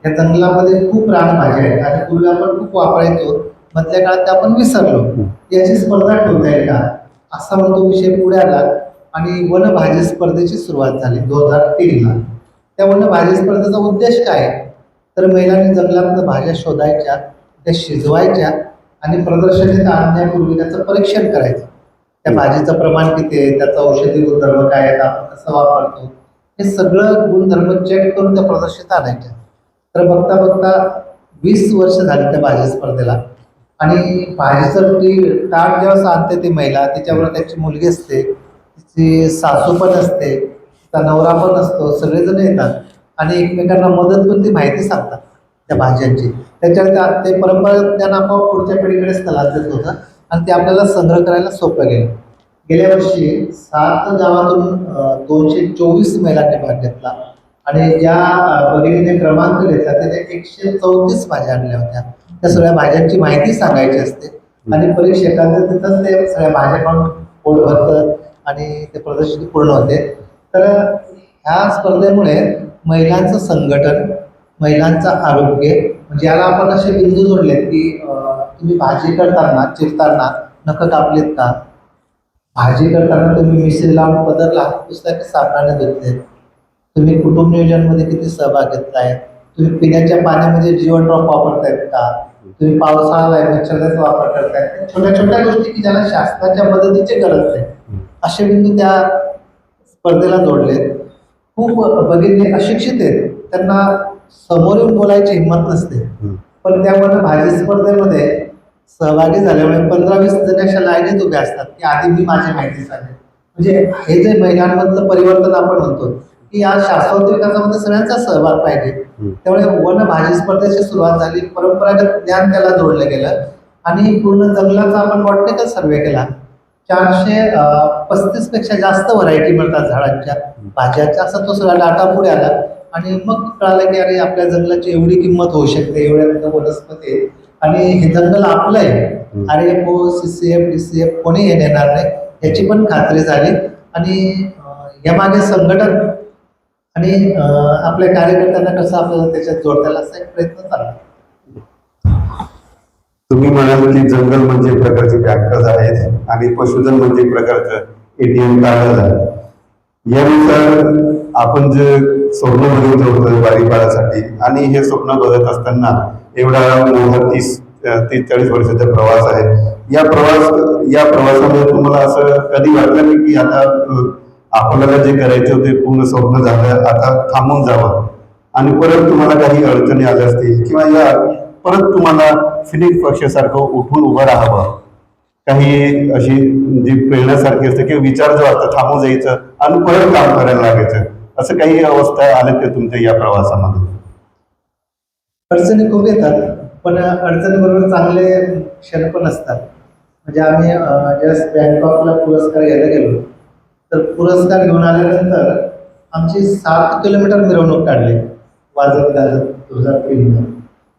या जंगलामध्ये खूप रानभाज्या आहेत आणि पूर्वी आपण खूप वापरायचो, मधल्या काळात ते आपण विसरलो, याची स्पर्धा ठेवता येईल का, असा म्हणून तो विषय पुढे आला आणि वनभाजी स्पर्धेची सुरुवात झाली 2003ला. त्या वनभाजी स्पर्धेचा उद्देश काय, तर महिलांनी जंगलात भाज्या शोधायच्या, त्या शिजवायच्या आणि प्रदर्शनीत आणण्यापूर्वी त्याचं परीक्षण करायचं. त्या भाजीचं प्रमाण किती आहे, त्याचा औषधी गुणधर्म काय आहेत, आपण कसं वापरतो, हे सगळं गुणधर्म चेक करून त्या प्रदर्शित आणायच्या. तर बघता बघता 20 वर्ष झाली त्या भाजी स्पर्धेला आणि भाजीचं ताट जेव्हा आणते ती महिला, तिच्याबरोबर त्याची मुलगी असते, तिची सासू पण असते, तिचा नवरा पण असतो, सगळेजण येतात आणि एकमेकांना मदत करून ती माहिती सांगतात त्या भाज्यांची. त्याच्यावर ते परंपरा ज्ञान आपोआप पुढच्या पिढीकडे स्थलांतरित होतं आणि ते आपल्याला संग्रह करायला सोपं गेलं. गेल्या वर्षी 7 गावातून 224 महिलांनी भाग घेतला आणि ज्या भगिनीने क्रमांक घेतला त्याने 134 भाज्या आणल्या होत्या. त्या सगळ्या भाज्यांची माहिती सांगायची असते आणि परीक्षकांचं तिथंच ते सगळ्या भाज्या पण पोट भरतं आणि ते प्रदर्शन पूर्ण होते. तर ह्या स्पर्धेमुळे महिलांचं संघटन, महिलांचं आरोग्य, म्हणजे याला आपण असे बिंदू जोडले की तुम्ही भाजी करताना, चिरताना नखं कापलेत का, भाजी करताना तुम्ही मिसरी लावून पदरला पुसला की साबणाने धुतले, तुम्ही कुटुंब नियोजनमध्ये किती सहभाग घेतलाय, तुम्ही पिण्याच्या पाण्यामध्ये जीवन ड्रॉप वापरतायत का, तुम्ही पावसाळा आहे मच्छरदाचा वापर करतायत. छोट्या छोट्या गोष्टी की ज्याला शासनाच्या मदतीची गरज नाही, असे बिंदू त्या स्पर्धेला जोडले. खूप भगिनी अशिक्षित आहेत, त्यांना समोर येऊन बोलायची हिंमत नसते, पण त्यामुळे भाजी स्पर्धेमध्ये सहभागी झाल्यामुळे 15-20 जण अशा लाईनीत उभे असतात की आधी मी माझी माहिती सांगेन. म्हणजे हे जे महिलांमधलं परिवर्तन आपण म्हणतो की या शाश्वत विकासामध्ये सगळ्यांचा सहभाग पाहिजे. त्यामुळे वन भाजी स्पर्धेची सुरुवात झाली, परंपरागत ज्ञान त्याला जोडलं गेलं आणि पूर्ण जंगलाचा आपण बॉटनिकल सर्वे केला. 435 पेक्षा जास्त व्हरायटी मिळतात झाडांच्या, भाज्याच्या, असा तो सगळा डाटा पुढे आला आणि मग कळालं की अरे आपल्या जंगलाची एवढी किंमत होऊ शकते, एवढ्या वनस्पती आहेत आणि हे जंगल आपलं आहे, RFO, CCF, DCF कोणी हे देणार नाही याची पण खात्री झाली. आणि यामागे संघटन आणि आपल्या कार्यकर्त्यांना कसं आपल्याला त्याच्यात जोडता येईल असा एक प्रयत्न चालला. तुम्ही म्हणाल की जंगल म्हणजे एक प्रकारचे बँकर्स आहेत आणि पशुधन म्हणजे एक प्रकारचं ATM कार्ड आहे. यानुसार आपण जे स्वप्न बघितलं होतं बारीपाड्यासाठी आणि हे स्वप्न बघत असताना एवढा मोठा 30-40 वर्षाचा प्रवास आहे, या प्रवासामध्ये तुम्हाला असं कधी वाटलं नाही की आता आपल्याला जे करायचं होते पूर्ण स्वप्न झालं, आता थांबून जावं आणि परत तुम्हाला काही अडचणी आल्या असतील किंवा या परत तुम्हाला फिनिक्स पक्षासारखं उठून उभं राहावं, काही अशी जी प्रेरणासारखी असते किंवा विचार जो असतो थांबू जायचं आणि परत काम करायला लागायचं, असं काही अवस्था आल्या ते तुमच्या या प्रवासामध्ये? अडचणी खूप येतात, पण अडचणीबरोबर चांगले क्षण पण असतात. म्हणजे आम्ही जस्ट बँकॉकला पुरस्कार घ्यायला गेलो, तर पुरस्कार घेऊन आल्यानंतर आमची 7 किलोमीटर मिरवणूक काढली वाजत गाजत 2003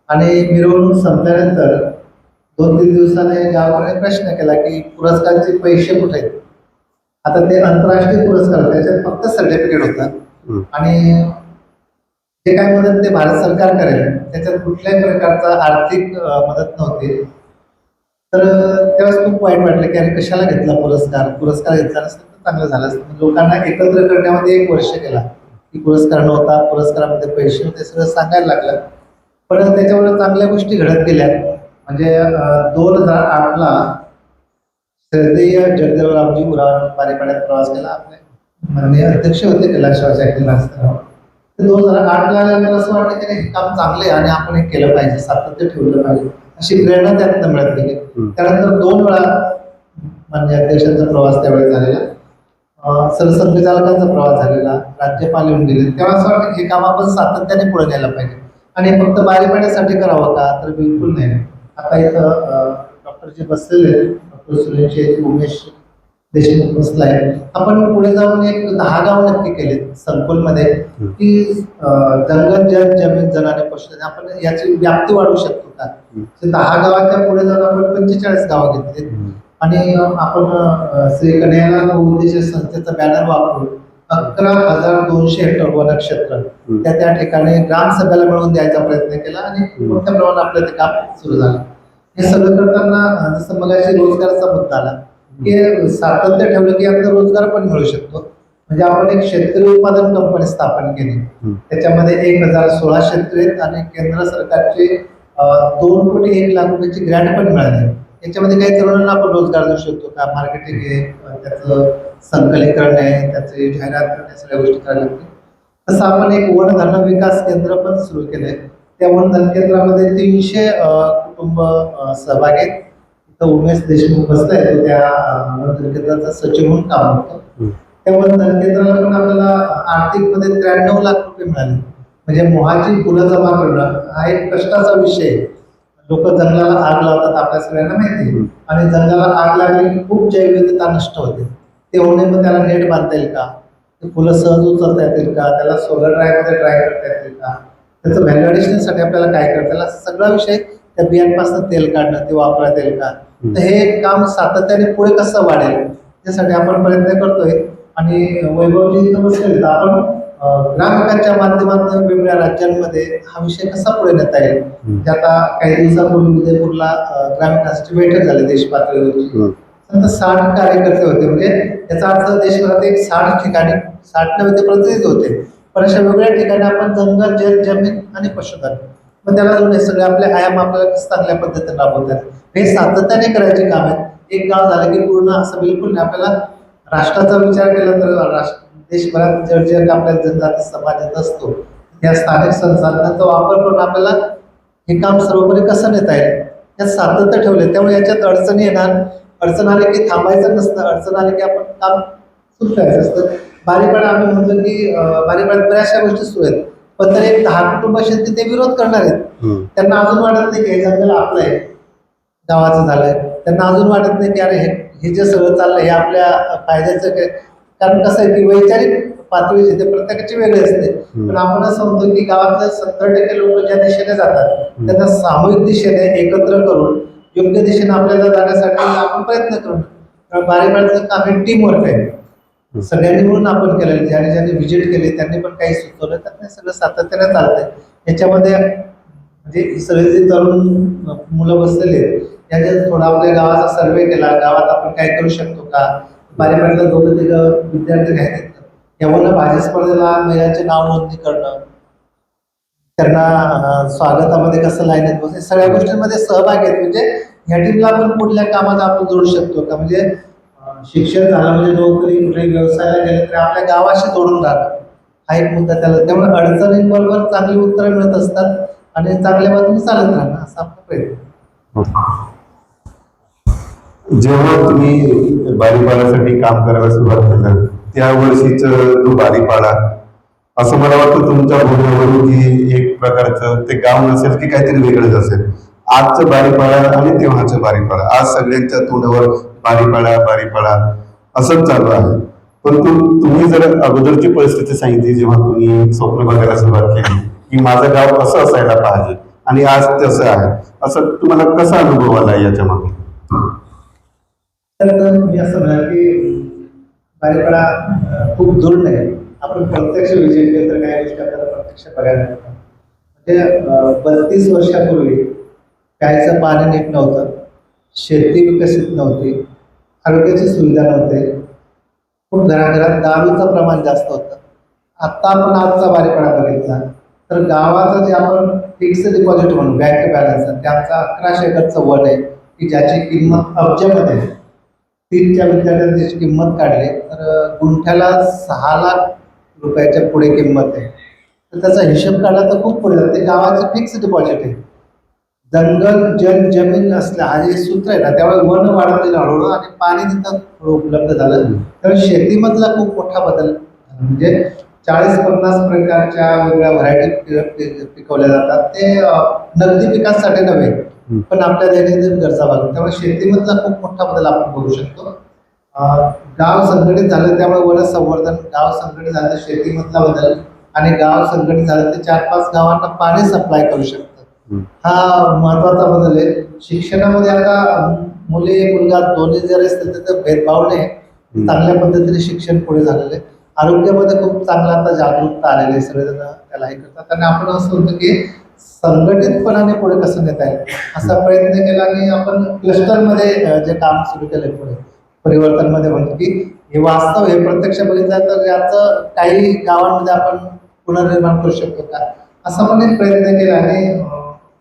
आणि मिरवणूक संपल्यानंतर 2-3 दिवसाने गावाकडे प्रश्न केला की पुरस्काराचे पैसे कुठे आहेत. आता ते आंतरराष्ट्रीय पुरस्कार होते, त्याच्यात फक्त सर्टिफिकेट होतं आणि जे काय मदत ते भारत सरकार करेल त्याच्यात कुठल्याही प्रकारचा आर्थिक मदत नव्हती. तर त्यावेळेस खूप वाईट वाटलं की अरे कशाला घेतला पुरस्कार घेतला नसता तर चांगलं झालं असतं. म्हणजे लोकांना एकत्र करण्यामध्ये 1 वर्ष गेला की पुरस्कार नव्हता, पुरस्कारामध्ये पैसे होते, सगळं सांगायला लागलं. पण त्याच्यावर चांगल्या गोष्टी घडत गेल्या. म्हणजे 2008ला श्रद्धेय जगदेवरावजी उरावर बारीपाड्यात प्रवास केला. आपले माननीय अध्यक्ष होते कैलासवासी अखिलराष्ट्रीय. तर 2008ला आल्यानंतर असं वाटलं की हे काम चांगले आहे आणि आपण हे केलं पाहिजे, सातत्य ठेवलं पाहिजे, अशी प्रेरणा त्यातनं मिळत गेली. त्यानंतर 2 वेळा माननीय अध्यक्षांचा प्रवास त्यावेळी झालेला, सरसंघचालकांचा प्रवास झालेला, राज्यपाल येऊन गेले. तेव्हा असं वाटतं हे काम आपण सातत्याने पुढे न्यायला पाहिजे आणि फक्त बारीपाड्यासाठी करावं का, तर बिलकुल नाही. आता इथं डॉक्टर जे बसलेले डॉक्टर सुरेश उमेश देशमुख बसलाय. आपण पुढे जाऊन एक 10 गाव नक्की केले संकुलमध्ये की जंगल जन जमीन जनाने पशुधन, आपण याची व्याप्ती वाढवू शकतो का. 10 गावाच्या पुढे जाऊन आपण 45 गावं घेतले आणि आपण श्री कन्हैयालाल उद्देश संस्थेचा बॅनर वापरून 11,200 हेक्टर वनक्षेत्र त्या ठिकाणी ग्रामसभेला मिळवून द्यायचा प्रयत्न केला आणि मोठ्या प्रमाणात आपलं ते काम सुरू झालं. हे सगळं करताना जसं मगाशी रोजगाराचा मुद्दा आला की सातत्य ठेवलं की आपल्याला रोजगार पण मिळू शकतो. म्हणजे आपण एक शेतकरी उत्पादन कंपनी स्थापन केली, त्याच्यामध्ये 1016 शेतकरी आहेत आणि केंद्र सरकारचे 2,01,00,000 रुपयाची ग्रँट पण मिळाली. याच्यामध्ये काही तरुणांना आपण रोजगार देऊ शकतो का, मार्केटिंग आहे, त्याचं संकलीकरण आहे, त्याची जाहिरात करणे, सगळ्या गोष्टी करायला लागतील. तसं आपण एक वनधन विकास केंद्र पण सुरू केलंय. त्या वनधन केंद्रामध्ये 300 कुटुंब सहभागी आहेत. इथं उमेश देशमुख बसलाय, तो त्या वनधन केंद्राचा सचिव म्हणून काम करतो. त्या वनधन केंद्राला पण आपल्याला आर्थिक मध्ये 93 लाख रुपये मिळाले. म्हणजे मोहाची फुलं जमा करणं हा एक कष्टाचा विषय आहे. लोक जंगलाला आग लावतात, आपल्या सगळ्यांना माहिती, आणि जंगलाला आग लागली की खूप जैवविविधता नष्ट होते. ते होणे, मग त्याला नेट बांधता येईल का, ते फुलं सहज उचलता येतील का, त्याला सोलर ड्रायमध्ये ड्राय करता येतील का, त्याचं व्हॅल्युएशनसाठी आपल्याला काय करता येईल, सगळा विषय. त्या बियांपासून तेल काढणं, ते वापरता येईल का, तर हे काम सातत्याने पुढे कसं वाढेल त्यासाठी आपण प्रयत्न करतोय. आणि वैभवजी इथं बसले तर आपण ग्रामविकासच्या माध्यमातून वेगवेगळ्या राज्यांमध्ये हा विषय कसा पुढे नेता येईल. म्हणजे आता काही दिवसापूर्वी उदयपूरला ग्रामविकासाची बैठक झाली देश पातळीवरची. 60 कार्यकर्ते होते. म्हणजे याचा अर्थ देशभरात एक 60 ठिकाणी 60 नव्हे ते प्रतिनिधी होते. पण अशा वेगवेगळ्या ठिकाणी आपण जंगल, जल, जमीन आणि पशुधन, मग त्याला जोडले सगळे आपले आयाम आपल्याला चांगल्या पद्धतीने राबवतात. हे सातत्याने करायचे काम आहेत. एक गाव झालं की पूर्ण असं बिलकुल नाही. आपल्याला राष्ट्राचा विचार केला तर देशभरात जे आपल्या जनजाती समाज येत असतो त्या स्थानिक संसाधनांचा वापर करून आपल्याला हे काम सर्वोपरी कसं नेता येईल यात सातत्य ठेवले. त्यामुळे याच्यात अडचणी येणार, अडचण आली की थांबायचं नसतं, अडचण आली की आपण काम सुरू करायचं असतं. बारीपाडा आम्ही म्हणतो की बारीपाड्यात बऱ्याचशा गोष्टी सुरू आहेत, पण तर एक 10 कुटुंब शेती ते विरोध करणार आहेत. त्यांना अजून वाटत नाही की हे जंगल आपलं आहे, गावाचं झालंय. त्यांना अजून वाटत नाही की अरे हे जे सगळं चाललंय हे आपल्या फायद्याचं काय. कारण कसं आहे की वैचारिक पातळीचे ते प्रत्येकाची वेगळी असते. पण आपण असं म्हणतो की गावातले 70% लोक ज्या दिशेने जातात त्यांना सामूहिक दिशेने एकत्र करून योग्य दिशेने आपल्याला जाण्यासाठी आपण प्रयत्न करू. कारण बारीपाड्याचं काम हे टीम वर्क आहे, सगळ्यांनी मिळून आपण केलेलं. ज्यांनी व्हिजिट केली त्यांनी पण काही सुचवलं, तर सगळं सातत्याने चालतंय. याच्यामध्ये म्हणजे ही सगळे जे तरुण मुलं बसलेले आहेत त्यांच्यात थोडा आपल्या गावाचा सर्वे केला, गावात आपण काय करू शकतो का. बारीपाड्याला 2-3 विद्यार्थी घ्यायचे, तेव्हा भाजी स्पर्धेला महिलांचे नाव नोंदणी करणं, त्यांना स्वागतामध्ये कसं लाईनीत बसणे, सगळ्या गोष्टींमध्ये सहभाग आहेत. म्हणजे ह्या टीमला आपण पुढल्या कामात आपण जोडू शकतो का. म्हणजे शिक्षण झालं म्हणजे नोकरी कुठे व्यवसायाला गेलं तर आपल्या गावाशी जोडून राहणं हा एक मुद्दा त्याला. त्यामुळे अडचणींबरोबर चांगली उत्तरं मिळत असतात आणि चांगल्या बाजूने चालत राहणं असा आपला प्रयत्न. जेव्हा तुम्ही बारीपाड्यासाठी काम करायला सुरुवात केलं त्या वर्षीच जो बारीपाडा, असं मला वाटतं तुमच्या बोलण्यावरून की एक प्रकारचं ते गाव नसेल की काहीतरी वेगळंच असेल. आजचं बारीपाडा आणि तेव्हाचं बारीपाडा, आज सगळ्यांच्या तोंडावर बारीपाडा बारीपाडा असंच चालू आहे. परंतु तुम्ही जर अगोदरची परिस्थिती सांगितली जेव्हा तुम्ही स्वप्न बघायला सुरुवात केली की माझं गाव कसं असायला पाहिजे आणि आज तसं आहे, असं तुम्हाला कसा अनुभव आला याच्या मागे? तर मी असं म्हणेल की बारीपाडा खूप दूर नाही. आपण प्रत्यक्ष विजिट केलं तर काही गोष्टी आपल्याला प्रत्यक्ष बघायला मिळतात. म्हणजे 32 वर्षापूर्वी प्यायचं पाणी नीट नव्हतं, शेती विकसित नव्हती, आरोग्याची सुविधा नव्हते, खूप घराघरात दारूचं प्रमाण जास्त होतं. आत्ता आपण आजचा बारीपाडा बघितला तर गावाचं जे आपण फिक्स डिपॉझिट म्हणून बँक बॅलन्स आहे, ते आमचा 1100 एकरचं वन आहे की ज्याची किंमत अब्जामध्ये आहे. 3च्या विद्यार्थ्यांनी त्याची किंमत काढली तर गुंठ्याला 6 लाख रुपयाच्या पुढे किंमत आहे. तर त्याचा हिशोब काढला तर खूप पुढे जाते. गावाचं फिक्स डिपॉझिट आहे. जंगल जल जमीन असल्या हा जे सूत्र आहे ना, त्यामुळे वन वाढत गेलं हळूहळू आणि पाणी तिथं थोडं उपलब्ध झालं. तर शेतीमधला खूप मोठा बदल झाला. म्हणजे 40-50 प्रकारच्या वेगवेगळ्या व्हरायटी पिकवल्या जातात. ते नगदी पिकांसाठी नव्हे, पण आपल्या दैनंदिन गरजा भागवतात. त्यामुळे शेतीमधला खूप मोठा बदल आपण बघू शकतो. गाव संघटित झालं त्यामुळे वन संवर्धन, गाव संघटित झालं तर शेतीमधला बदल, आणि गाव संघटित झालं तर 4-5 गावांना पाणी सप्लाय करू शकतं. हा महत्वाचा बदल आहे. शिक्षणामध्ये आता मुली मुलगा दोन्ही जर असतील तर भेदभाव नाही, चांगल्या पद्धतीने शिक्षण पुढे झालेलं आहे. आरोग्यामध्ये खूप चांगला आता जागरूकता आलेली आहे, सगळेजण त्याला हे करतात. आणि आपण असं होतं की संघटितपणाने पुढे कसं नेता येईल असा प्रयत्न केला आणि आपण क्लस्टरमध्ये जे काम सुरू केलंय पुढे परिवर्तनमध्ये म्हणतो की हे वास्तव हे प्रत्यक्ष बघितलं तर याचं काही गावांमध्ये आपण पुनर्निर्माण करू शकतो का, असा पण एक प्रयत्न केला. आणि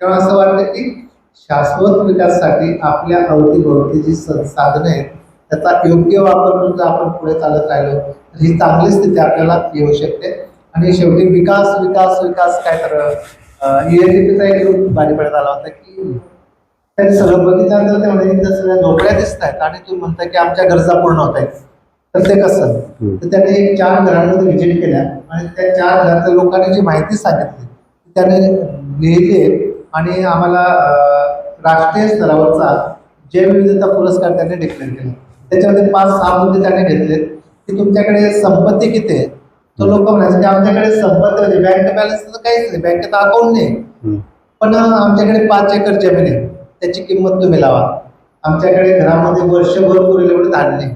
तेव्हा असं वाटतं की शाश्वत विकासासाठी आपल्या अवतीभोवती जी संसाधनं आहेत त्याचा योग्य वापर करून जर आपण पुढे चालत राहिलो तर ही चांगली स्थिती आपल्याला येऊ शकते. आणि शेवटी विकास विकास विकास काय तर ELTPचा एक ग्रुप बारीपाड्यात आला होता की त्यांनी सगळं बघितल्यानंतर ते म्हणे इथं सगळ्या नोकऱ्या दिसत आहेत आणि तुम्ही म्हणता की आमच्या गरजा पूर्ण होत आहेत, तर ते कसं? तर त्यांनी 4 घरांमध्ये व्हिजिट केल्या आणि त्या 4 घरातल्या लोकांनी जी माहिती सांगितली त्याने लिहिली आणि आम्हाला राष्ट्रीय स्तरावरचा जैवविविधता पुरस्कार त्यांनी डिक्लेअर केला. त्याच्यामध्ये 5-6 मुद्दे त्याने घेतलेत की तुमच्याकडे संपत्ती किती आहे. तो लोक म्हणायचे की आमच्याकडे संपत्ती म्हणजे बँक बॅलन्स तर काहीच नाही, बँकेत अकाउंट नाही, पण आमच्याकडे 5 एकर जमीन आहे, त्याची किंमत तुम्ही लावा. आमच्याकडे घरामध्ये वर्षभर पुरेल एवढं धान्य आहे,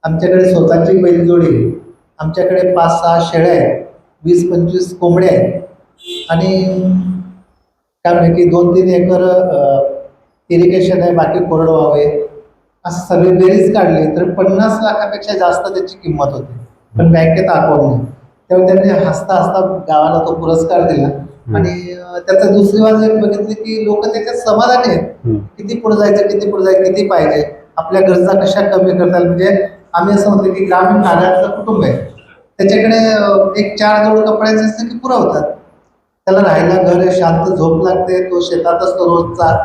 आमच्याकडे स्वतःची बैलजोडी आहे, आमच्याकडे 5-6 शेळ्या आहेत, 20-25 कोंबड्या आहेत, आणि काय म्हणजे की 2-3 एकर इरिगेशन आहे, बाकी कोरडवाहू आहे. असं सगळी बेरीज काढली तर 50 लाखापेक्षा जास्त त्याची किंमत होती, पण बँकेत अकाउंट नाही. तेव्हा त्यांनी हसता हसता गावाला तो पुरस्कार दिला. आणि त्याचा दुसरी बाजू एक बघितली की लोक त्याच्यात समाधानी आहेत. किती पुढे जायचं, किती पुढे जायचं, किती पाहिजे, आपल्या गरजा कशा कमी करता येईल. म्हणजे आम्ही असं म्हणतो की ग्रामीण भागातलं कुटुंब आहे, त्याच्याकडे एक 4 जोड कपड्याचे असते की पुरा होतात. त्याला राहायला घर आहे, शांत झोप लागते, तो शेतात असतो रोजचा.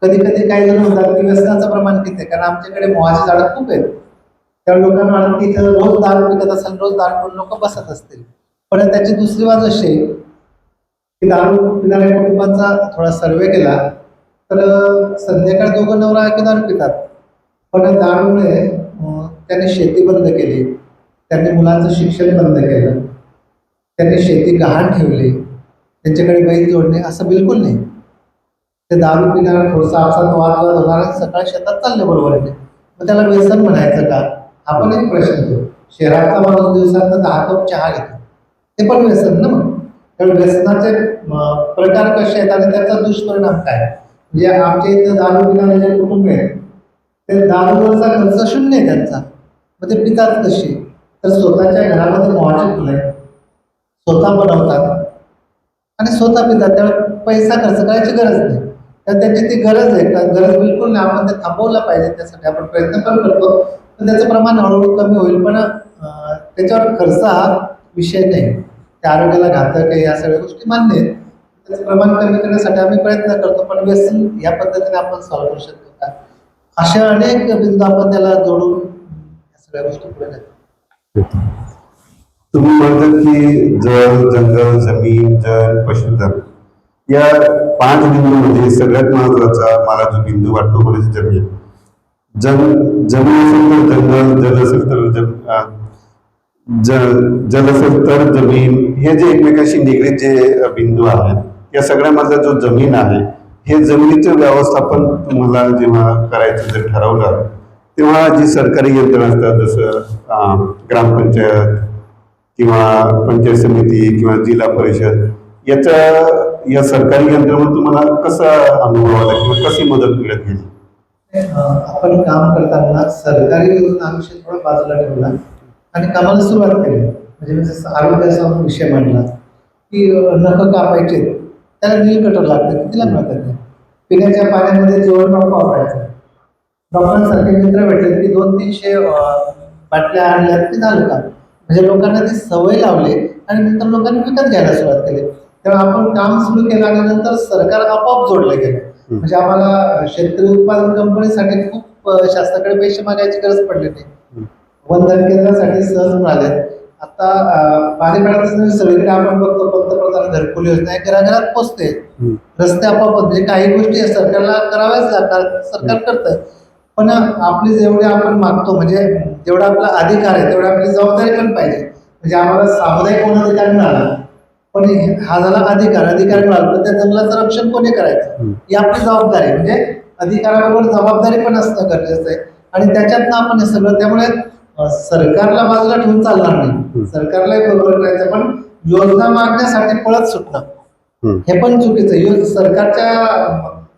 कधी कधी काही जण म्हणतात की व्यसनाचं प्रमाण किती आहे, कारण आमच्याकडे मोहाची झाडं खूप आहेत. त्या लोकांना वाटतं की इथं रोज दारू पिकत असेल, रोज दारू पिऊन लोक बसत असतील. पण त्याची दुसरी बाजू अशी आहे की दारू पिणाऱ्या कुटुंबांचा थोडा सर्वे केला तर संध्याकाळ दोघं नवरा की दारू पितात, पण दारूमुळे त्यांनी शेती बंद केली, त्यांनी मुलांचं शिक्षण बंद केलं, त्यांनी शेती गहाण ठेवली, त्यांच्याकडे बैल जोडणे असं बिलकुल नाही. ते दारू पिणार, थोडासा आपसात वादविवाद होणार, सकाळ शेतात चालले बरोबर आहे. मग त्याला व्यसन म्हणायचं का, हा पण एक प्रश्न येतो. शहरातला माणूस दिवसात 10 कप चहा घेतो, ते पण व्यसन ना. मग त्यामुळे व्यसनाचे प्रकार कसे आहेत आणि त्याचा दुष्परिणाम काय. म्हणजे आमच्या इथं दारू पिणारे जे कुटुंब आहे ते दारूवरचा खर्च शून्य आहे त्यांचा, मग ते पितात कशी, तर स्वतःच्या घरामध्ये मोहाची फुलं आहे, स्वतः बनवतात आणि स्वतः पितात. त्यामुळे पैसा खर्च करायची गरज नाही, तर त्याची ती गरज आहे का, गरज बिलकुल नाही. आपण ते थांबवलं पाहिजे, त्यासाठी आपण प्रयत्न पण करतो, पण त्याचं प्रमाण हळूहळू कमी होईल. पण त्याच्यावर खर्च हा विषय नाही, त्या आरोग्याला घातक आहे, या सगळ्या गोष्टी मान्य आहेत. त्याचं प्रमाण कमी करण्यासाठी आम्ही प्रयत्न करतो, पण व्यसन या पद्धतीने आपण सॉल्व्ह करू शकतो का. अशा अनेक बिंदू आपण त्याला जोडून या सगळ्या गोष्टी पुढे नेतो. तुम्ही म्हणतात की जल, जंगल, जमीन, जल, पशुधन या 5 बिंदूमध्ये सगळ्यात महत्वाचा मला जो बिंदू वाटतो म्हणजे जमीन. जमीन असेल तर जंगल, जल असेल तर जल असेल तर जमीन, हे जे एकमेकांशी निगडीत जे बिंदू आहेत, या सगळ्यामधला जो जमीन आहे, हे जमिनीचं व्यवस्थापन तुम्हाला जेव्हा करायचं जर ठरवलं तेव्हा जी सरकारी यंत्रणा असतात जसं ग्रामपंचायत किंवा पंचायत समिती किंवा जिल्हा परिषद या सरकारी यंत्रणेवर तुम्हाला कसा अनुभव आला किंवा कशी मदत मिळत गेली? आपण काम करताना सरकारी योजना विषय थोडा बाजूला ठेवला आणि कामाला सुरुवात केली. म्हणजे जसं आरोग्याचा विषय मांडला की नखं कापायचे, त्याला नील कटर लागतं, कितीला मिळतात ते. पिण्याच्या पाण्यामध्ये जेवण नको वापरायचं. डॉक्टरांसारखे मित्र भेटले की 200-300 बाटल्या आणल्या की झालं का. म्हणजे लोकांना ती सवय लावली आणि नंतर लोकांनी विकत घ्यायला सुरुवात केली. तेव्हा आपण काम सुरू केलं आणि नंतर सरकार आपोआप जोडलं गेलं. म्हणजे आम्हाला शेतकरी उत्पादन कंपनीसाठी खूप शासनाकडे पैसे मागायची गरज पडली नाही. वंदन केंद्रासाठी सहज मिळाले. आता बारीपाड्यात सगळीकडे आपण बघतो पंतप्रधान घरकुल योजना आहे, घराघरात पोचते. रस्ते आपोआप म्हणजे काही गोष्टी सरकारला कराव्याच लागतात, सरकार करतं. पण आपली जेवढे आपण मागतो म्हणजे जेवढा आपला अधिकार आहे तेवढा आपली जबाबदारी पण पाहिजे. म्हणजे आम्हाला सामुदायिक वन अधिकार मिळाला, पण हा झाला अधिकार मिळाला, पण त्या जंगलाचं रक्षण कोणी करायचं ही आपली जबाबदारी आहे. म्हणजे अधिकाराबरोबर जबाबदारी पण असणं गरजेचं आहे आणि त्याच्यातनं आपण हे सगळं, त्यामुळे सरकारला बाजूला ठेवून चालणार नाही, सरकारलाही बरोबर करायचं, पण योजना मागण्यासाठी पळत सुटणं हे पण चुकीचं आहे. सरकारच्या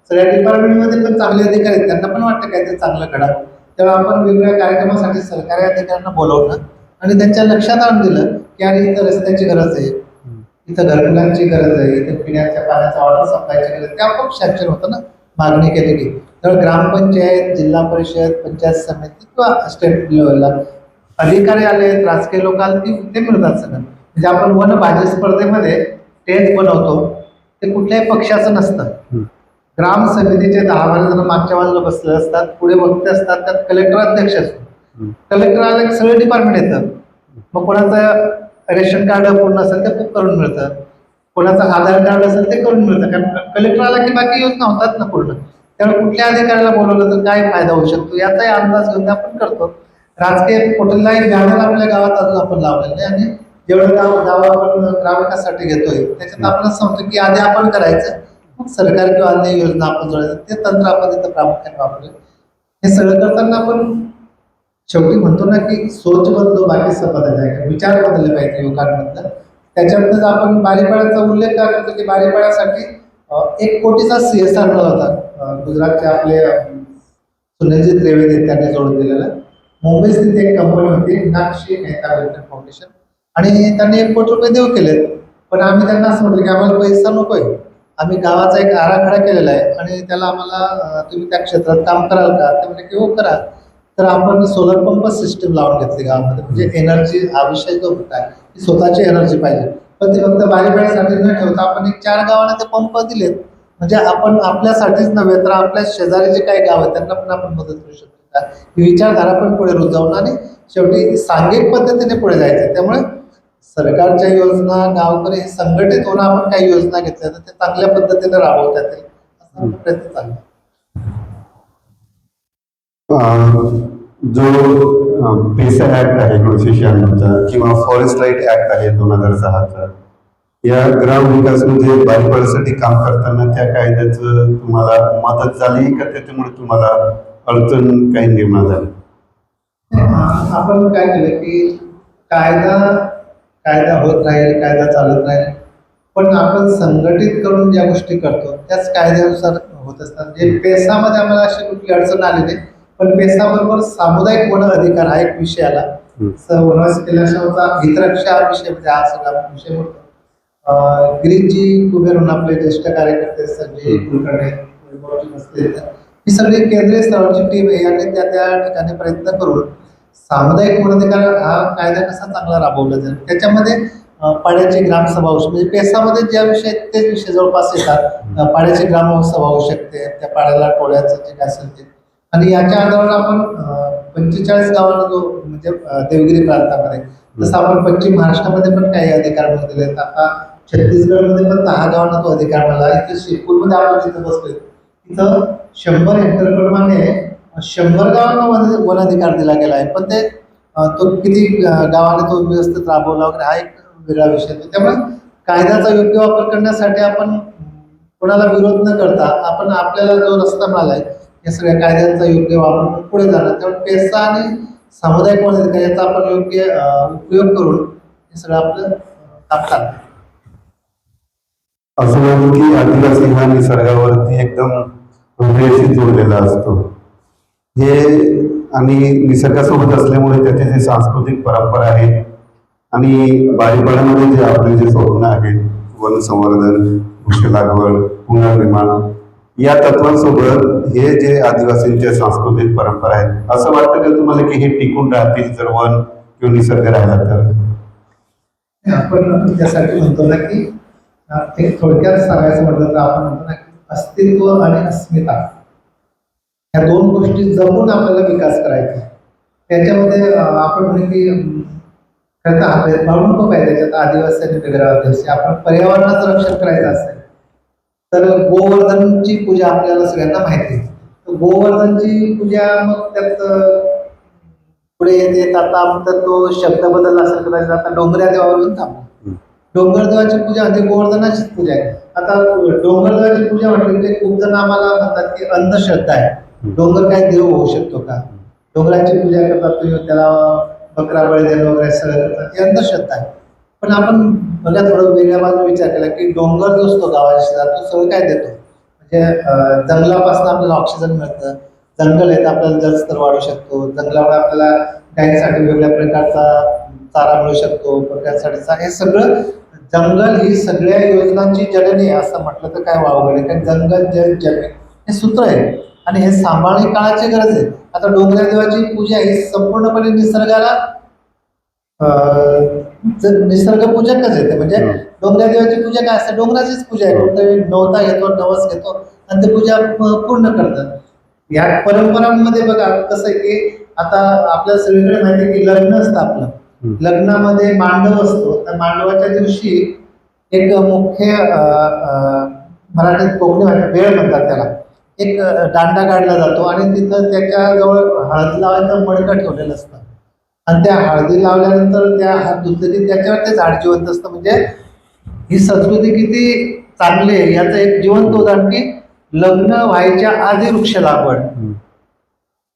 सगळ्या डिपार्टमेंटमध्ये पण चांगले अधिकारी आहेत, त्यांना पण वाटतं काहीतरी चांगलं घडावं. तेव्हा आपण वेगवेगळ्या कार्यक्रमासाठी सरकारी अधिकाऱ्यांना बोलवणं आणि त्यांच्या लक्षात आणून दिलं की अरे इथं रस्त्याची गरज आहे, इथं घरकुलांची गरज आहे, इथं पिण्याच्या पाण्याचा वॉटर सप्लायची गरज आहे, ते आपोआप सँक्शन होतं ना मागणी केली की. तर ग्रामपंचायत, जिल्हा परिषद, पंचायत समिती किंवा स्टेट लेवलला अधिकारी आले, राजकीय लोक आले की ते मिळतात सगळं. म्हणजे आपण वन भाजी स्पर्धेमध्ये स्टेज बनवतो ते कुठल्याही पक्षाचं नसतं. ग्राम समितीचे 10-12 जण मागच्या बाजूला बसले असतात, पुढे वक्ते असतात, त्यात कलेक्टर अध्यक्ष असतो. कलेक्टर आले की सगळे डिपार्टमेंट येतं. मग कोणाचं रेशन कार्ड पूर्ण असेल ते करून मिळतं, कोणाचं आधार कार्ड असेल ते करून मिळतं, कारण कलेक्टर आला की बाकी योजना होतात ना पूर्ण. त्यामुळे कुठल्या अधिकाऱ्याला बोलवलं तर काय फायदा होऊ शकतो याचाही अंदाज घेऊन आपण करतो. राजकीय कुठलाही बॅनर आपल्या गावात अजून आपण लावलेलं नाही आणि जेवढं गाव आपण ग्रामविकासासाठी घेतोय त्याच्यात आपल्याला सांगतो की आधी आपण करायचं, मग सरकार किंवा अन्य योजना आपण जोडायचं. ते तंत्र आपण तिथं प्रामुख्याने वापरलं. हे सगळं करताना आपण शेवटी म्हणतो ना की सोच बदलो बाकी सब बदल जाएगा, विचार बदलले पाहिजे युवकांमधलं. त्याच्यातच आपण बारीपाड्याचा उल्लेख करतो की बारीपाड्यासाठी 1 कोटीचा CSR होता. गुजरातचे आपले सुनीलजी त्रिवेदी त्यांनी जोडून दिलेला. मुंबई स्थित एक कंपनी होती मीनाक्षी मेहता वेलफेअर फाउंडेशन, आणि त्यांनी 1 कोटी रुपये देऊ केलेत. पण आम्ही त्यांना असं म्हटलं की आम्हाला पैसा नकोय, आम्ही गावाचा एक आराखडा केलेला आहे आणि त्याला आम्हाला तुम्ही त्या क्षेत्रात काम कराल का. ते म्हणजे की हो करा. तर आपण सोलर पंप सिस्टीम लावून घेतली गावामध्ये. म्हणजे एनर्जी हा विषय जो होता की स्वतःची एनर्जी पाहिजे, पण ते फक्त बारीपाड्यासाठी न ठेवता आपण एक 4 गावांना ते पंप दिलेत. म्हणजे आपण आपल्यासाठीच नव्हे तर आपल्या शेजारी जे काही गाव आहेत त्यांना पण आपण मदत करू शकतो का, ही विचारधारा पण पुढे रुजवणं आणि शेवटी सांघिक पद्धतीने पुढे जायचं. त्यामुळे सरकारच्या योजना गावकरी संघटित होऊन आपण काही योजना घेतल्या तर ते चांगल्या पद्धतीने राबवता येतील असा प्रयत्न चालला. जो पेसा ऍक्ट आहे 1996चा किंवा फॉरेस्ट राईट ऍक्ट आहे 2006चा, या ग्राम विकास म्हणजे बारीपाड्यासाठी काम करताना त्या कायद्याचं तुम्हाला मदत झाली का त्याच्यामुळे तुम्हाला अडचण काही निर्माण झाली? आपण काय केलं की कायदा होत राहील, कायदा चालत राहील, पण आपण संघटित करून ज्या गोष्टी करतो त्याच कायद्यानुसार होत असतात. म्हणजे पेसामध्ये आम्हाला अशी कुठली अडचण आली नाही, पण पेसाबरोबर सामुदायिक वन अधिकार हा एक विषय आला. वनवास केल्याशिवायचा हितरक्षा विषय म्हणजे हा सगळा विषय होतो. गिरीजी कुबेर आपले ज्येष्ठ कार्यकर्ते संजय कुलकर्णी ही सगळी केंद्रीय स्तरावरची टीम आहे आणि त्या ठिकाणी प्रयत्न करून सामुदायिक वन अधिकार हा कायदा कसा चांगला राबवला जाईल. त्याच्यामध्ये पाड्याची ग्रामसभा होऊ शकते. म्हणजे पेसामध्ये ज्या विषय तेच विषय जवळपास येतात. पाड्याची ग्रामसभा होऊ शकते, त्या पाड्याला टोळ्याचं जे काय असेल ते आणि याच्या आधारावर आपण 45 गावांना जो म्हणजे देवगिरी प्रांतामध्ये, जसं आपण पश्चिम महाराष्ट्रामध्ये पण काही अधिकार दिले आहेत. आता छत्तीसगडमध्ये पण 10 गावांना तो अधिकार मिळाला. इथे शिरपूरमध्ये आपण जिथं बसलोय तिथं 100 हेक्टर प्रमाणे 100 गावांना वन अधिकार दिला गेला आहे. पण ते तो किती गावाने तो व्यवस्थित राबवला वगैरे हा एक वेगळा विषय आहे. त्यामुळे कायद्याचा योग्य वापर करण्यासाठी आपण कोणाला विरोध न करता आपण आपल्याला जो रस्ता मिळाला आहे या सगळ्या कायद्यांचा योग्य वापर करून पुढे जाणार. त्यामुळे पेसा आणि सामुदायिक वन अधिकार याचा आपण योग्य उपयोग करून हे सगळं आपलं काम चालतं. असं म्हणतो की आदिवासी हा निसर्गावरती एकदम हृदयाशी जोडलेला असतो. हे आणि निसर्गासोबत असल्यामुळे त्याचे जे सांस्कृतिक परंपरा आहे आणि बारीपणामध्ये जे आपले जे स्वप्न आहेत, वन संवर्धन, वृक्ष लागवड, पुनर्निर्माण या तत्वांसोबत हे जे आदिवासींच्या सांस्कृतिक परंपरा आहेत, असं वाटतं का तुम्हाला की हे टिकून राहतील जर वन किंवा निसर्ग राहिला तर? आपण त्यासाठी म्हणतो ना की एक थोडक्यात सांगायचं म्हटलं तर आपण म्हणतो ना की अस्तित्व आणि अस्मिता ह्या दोन गोष्टी जमून आपल्याला विकास करायचा. त्याच्यामध्ये आपण म्हणू की खरं तर हा भेदभाव नको पाहिजे त्याच्यात आदिवासी आणि वेगळ्या आदिवासी. आपण पर्यावरणाचं रक्षण करायचं असेल तर गोवर्धनची पूजा आपल्याला सगळ्यांना माहिती आहे. तर गोवर्धनची पूजा मग त्यात पुढे येते. आता तर तो शब्द बदलला असेल कदाचित, आता डोंगऱ्या देवावरून थांबू. डोंगर देवाची पूजा म्हणजे गोवर्धनाचीच पूजा आहे. आता डोंगर देवाची पूजा म्हटली की खूप जण आम्हाला म्हणतात की अंधश्रद्धा आहे, डोंगर काय देव होऊ शकतो का, डोंगराची पूजा करतात तुम्ही त्याला बकरा बळी देणं वगैरे सगळं करतात, ही अंधश्रद्धा आहे. पण आपण बघा थोडं वेगळ्या बाजूला विचार केला की डोंगर जो असतो गावाच्या शेजारी तो सगळं काय देतो, म्हणजे जंगलापासून आपल्याला ऑक्सिजन मिळतं, जंगल आहे तर आपल्याला जलस्तर वाढू शकतो, जंगलामुळे आपल्याला गायीसाठी वेगळ्या प्रकारचा चारा मिळू शकतो, प्रकारसाठीचा हे सगळं जंगल ही सगळ्या योजनांची जननी आहे असं म्हटलं तर काय वावगड आहे. कारण जंगल जल जमीन हे सूत्र आहे आणि हे सांभाळणे काळाची गरज आहे. आता डोंगरा देवाची पूजा ही संपूर्णपणे निसर्गाला निसर्ग पूजकच येते. म्हणजे डोंगरा देवाची पूजा काय असते, डोंगराचीच पूजा आहे. कोणतरी नवता घेतो, नवस घेतो आणि ते पूजा पूर्ण करतात. या परंपरांमध्ये बघा कसं आहे की आता आपल्याला सगळीकडे माहिती आहे की लग्न असतं आपलं, लग्नामध्ये मांडव असतो. त्या मांडवाच्या दिवशी एक मुख्य मराठीत कोकणी भाषेत वेळ म्हणतात त्याला, एक दांडा काढला जातो आणि तिथं त्याच्याजवळ हळद लावायचं मडकं ठेवलेलं असतं आणि त्या हळदी लावल्यानंतर त्या हात धुतले की त्याच्यावर ते झाड जिवंत असतं. म्हणजे ही संस्कृती किती चांगली आहे याचं एक जिवंत उदाहरण की लग्न व्हायच्या आधी वृक्ष लागवड.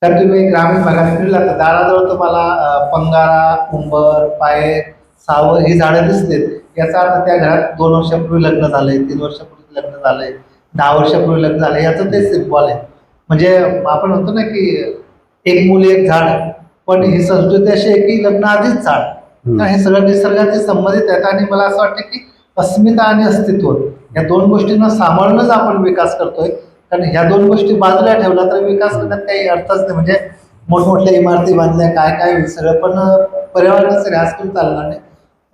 तर तुम्ही ग्रामीण भागात फिरला तर दाराजवळ तुम्हाला पंगारा, उंबर, पाये, सावळ ही झाडं दिसतील. याचा अर्थ त्या घरात 2 वर्षापूर्वी लग्न झालंय, 3 वर्षापूर्वी लग्न झालंय, 10 वर्षापूर्वी लग्न झालंय, याचं ते सिम्बॉल आहे. म्हणजे आपण म्हणतो ना की एक मूल एक झाड, पण ही संस्कृती अशी आहे की लग्न आधीच झाड. हे सगळं निसर्गाचे संबंधित आहेत आणि मला असं वाटतं की अस्मिता आणि अस्तित्व या दोन गोष्टींना सांभाळूनच आपण विकास करतोय. कारण ह्या दोन गोष्टी बाजूला ठेवल्या तर विकास करण्यात काही अर्थच नाही. म्हणजे मोठमोठ्या इमारती बांधल्या काय सगळं, पण पर्यावरणाचा ऱ्हास करून चालणार नाही.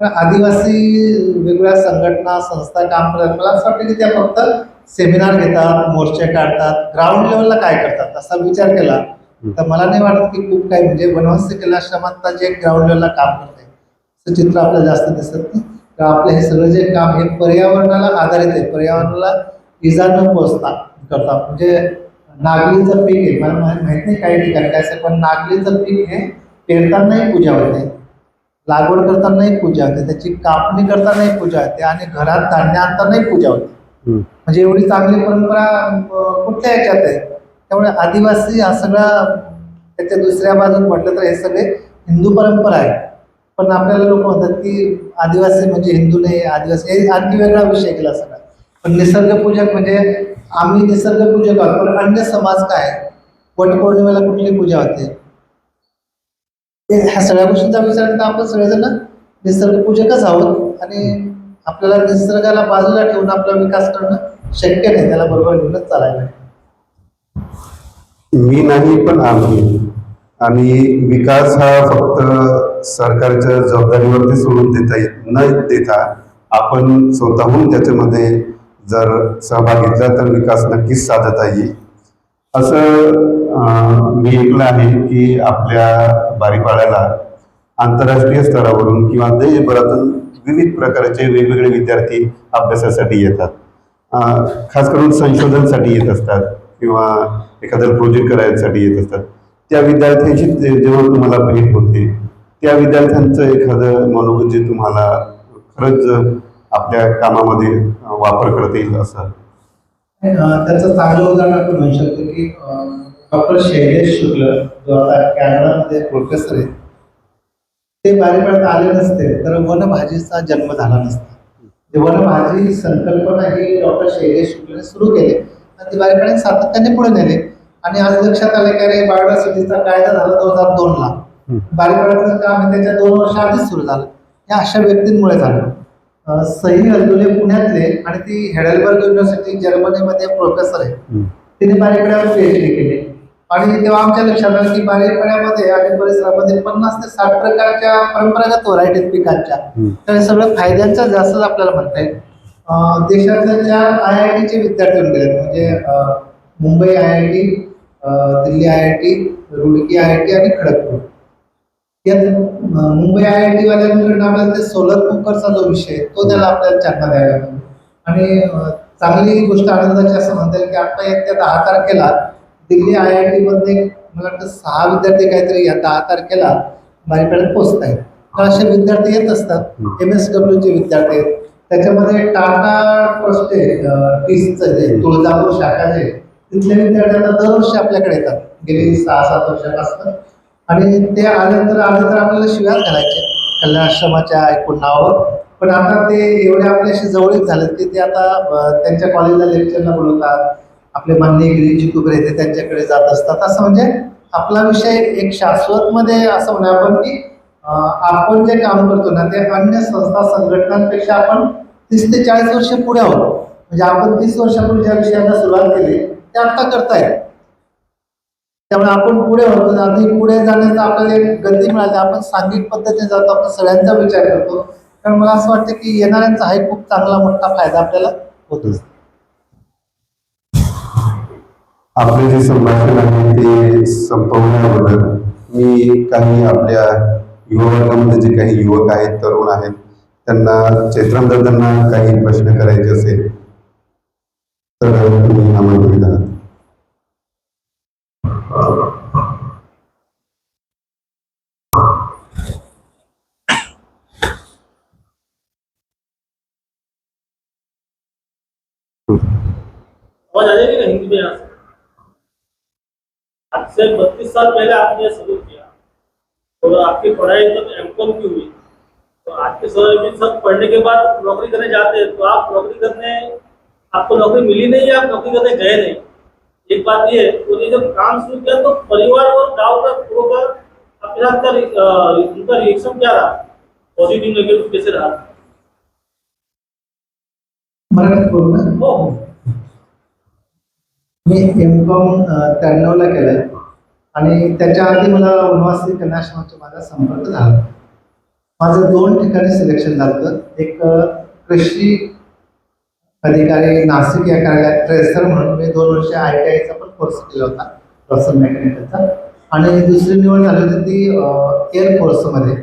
पण आदिवासी वेगवेगळ्या संघटना संस्था काम करतात. मला असं वाटतं की त्या फक्त सेमिनार घेतात, मोर्चे काढतात, ग्राउंड लेवलला काय करतात असा विचार केला तर मला नाही वाटत की खूप काही म्हणजे वनवासी कलाश्रमात जे ग्राउंड लेवलला काम करते असं चित्र आपल्याला जास्त दिसत नाही. तर आपलं हे सगळं जे काम हे पर्यावरणाला आधारित आहे, पर्यावरणाला इजा न पोचता करतात. म्हणजे नागलीचं पीक आहे, मला माहित नाही काही ठिकाणी काय असेल, पण नागलीचं पीक हे पेरतानाही पूजा होते, लागवड करतानाही पूजा होते, त्याची कापणी करतानाही पूजा होते आणि घरात धान्य आणतानाही पूजा होते. म्हणजे एवढी चांगली परंपरा कुठल्या ह्याच्यात आहे. त्यामुळे आदिवासी हा सगळा त्याच्या दुसऱ्या बाजून म्हटलं तर हे सगळे हिंदू परंपरा आहे. पण आपल्याला लोक म्हणतात की आदिवासी म्हणजे हिंदू नाही, आदिवासी हे आणखी वेगळा विषय केला सगळा. पण निसर्गपूजक म्हणजे आम्ही निसर्गपूजक आहोत, पण अन्य समाज काय, वटपौर्णिमेला कुठली पूजा होते, ह्या सगळ्या गोष्टींचा विचार करता आपण सगळेजण निसर्गपूजकच आहोत आणि आपल्याला निसर्गाला बाजूला ठेवून आपला विकास करणं शक्य नाही, त्याला बरोबर घेऊनच चालायला. मी नाही पण आम्ही. आणि विकास हा फक्त सरकारच्या जबाबदारीवरती सोडून न देता आपण स्वतःहून त्याच्यामध्ये जर सहभाग घेतला तर विकास नक्कीच साधता येईल. असं मी ऐकलं आहे की आपल्या बारीपाड्याला आंतरराष्ट्रीय स्तरावरून किंवा देशभरातून विविध प्रकारचे वेगवेगळे विद्यार्थी अभ्यासासाठी येतात. खास करून संशोधनासाठी येत असतात किंवा एखादा प्रोजेक्ट करायसाठी येत असतात. त्या विद्यार्थ्यांशी जेव्हा तुम्हाला भेट होते, त्या विद्यार्थ्यांचं एखादं मनोगत जे तुम्हाला खरंच आपल्या कामामध्ये वापर करता येईल असं. त्याचं चांगलं उदाहरण आपण म्हणू शकतो की डॉक्टर शैलेश शुक्ल जो आता कॅनडामध्ये प्रोफेसर आहेत, ते बारीपाड्यात आले नसते तर वनभाजीचा जन्म झाला नसता. वनभाजी संकल्पना ही डॉक्टर शैलेश शुक्लने सुरू केली आणि ती बारीपाड्यात सातत्याने पुढे नेले. आणि आज लक्षात आलं की अरे बायोडायव्हर्सिटीचा कायदा झाला 2002ला, बारीपाड्याचं काम हे त्याच्या 2 वर्ष आधीच सुरू झालं. या अशा व्यक्तींमुळे झालं. सई अल्दुले पुण्यातले आणि ती हेडेलबर्ग युनिव्हर्सिटी जर्मनीमध्ये प्रोफेसर आहे. तिने बारीपाड्यावर PhD केली आणि तेव्हा आमच्या लक्षात आलं की बारीपाड्यामध्ये आणि परिसरामध्ये 50 ते 60 प्रकारच्या परंपरागत व्हरायटी पिकांच्या, तर हे सगळं फायद्यांच्या जास्तच आपल्याला म्हणता येईल. देशातल्या 4 IITचे विद्यार्थी होऊन गेले, म्हणजे Mumbai IIT, Delhi IIT, Roorkee IIT आणि खडगपूर. यात मुंबई IIT वाल्यांकडून आपल्याला ते सोलर कुकरचा जो विषय तो त्याला आपल्याला चालना द्यायला लागला. आणि चांगली गोष्ट आनंदाची असं म्हणता येईल की आता येत्या 10 तारखेला दिल्ली IIT मध्ये मला वाटतं 6 विद्यार्थी काहीतरी या 10 तारखेला बारीपाड्यात पोहोचत आहेत. तर असे विद्यार्थी येत असतात. MSW चे विद्यार्थी आहेत. त्याच्यामध्ये टाटा ट्रस्ट टीसचं जे तुळजापूर शाखा जे तिथले विद्यार्थी आता दरवर्षी आपल्याकडे येतात गेली 6-7 वर्षापासून. आणि ते आले तर आपल्याला शिव्याच घालायचे कल्याण आश्रमाच्या ऐकून नावावर. पण आता ते एवढे आपल्याशी जवळीक झालेत की ते आता त्यांच्या कॉलेजला लेक्चरला बोलवतात. आपले माननीय गिरीजी कुबरे ते त्यांच्याकडे जात असतात. असं म्हणजे आपला विषय एक शाश्वत मध्ये असं म्हणूया आपण की आपण जे काम करतो ना ते अन्य संस्था संघटनांपेक्षा आपण 30 ते 40 वर्ष पुढे आहोत. म्हणजे आपण 30 वर्षापूर्वी ज्या विषयांना सुरुवात केली ते आता करतायत. त्यामुळे आपण पुढे होतो. आधी पुढे जाण्याचा आपल्याला एक गती मिळाली. आपण सांघिक पद्धतीने जातो, आपण सगळ्यांचा विचार करतो. कारण मला असं वाटतं की येणाऱ्यांचा हा एक खूप चांगला मोठा फायदा आपल्याला होतो. आपले जे संभाषण आहे ते संपवण्याबरोबर मी काही आपल्या युवा वर्गामध्ये जे काही युवक आहेत, तरुण आहेत, त्यांना चैत्रदादांना काही प्रश्न करायचे असेल तर तुम्ही आमंत्रित आहात. आवाज आ जाएगी ना हिंदी में? यहाँ से आज से 32 साल पहले आपने शुरू किया और आपकी पढ़ाई जब M.Com की हुई तो आज के समय में सब पढ़ने के बाद नौकरी करने जाते हैं, तो आप नौकरी करने आपको नौकरी मिली नहीं या आप नौकरी करने गए नहीं? एक बात ये है, तो ये जब काम शुरू किया तो परिवार और गांव का लोगों का आपके साथ उनका रिएक्शन क्या रहा? पॉजिटिव नेगेटिव कैसे रहा? मराठीत बोलू ना? हो. मी M.Com 93ला केलंय आणि त्याच्या आधी मला वनवासी कन्याश्रमाचा माझा संपर्क झाला. माझं 2 ठिकाणी सिलेक्शन झालं. एक कृषी अधिकारी नाशिक या कार्यालयात ट्रेसर म्हणून मी 2 वर्ष ITIचा पण कोर्स केला होता, प्रोसेस मेकॅनिकलचा. आणि दुसरी निवड झाली होती ती एअरफोर्समध्ये.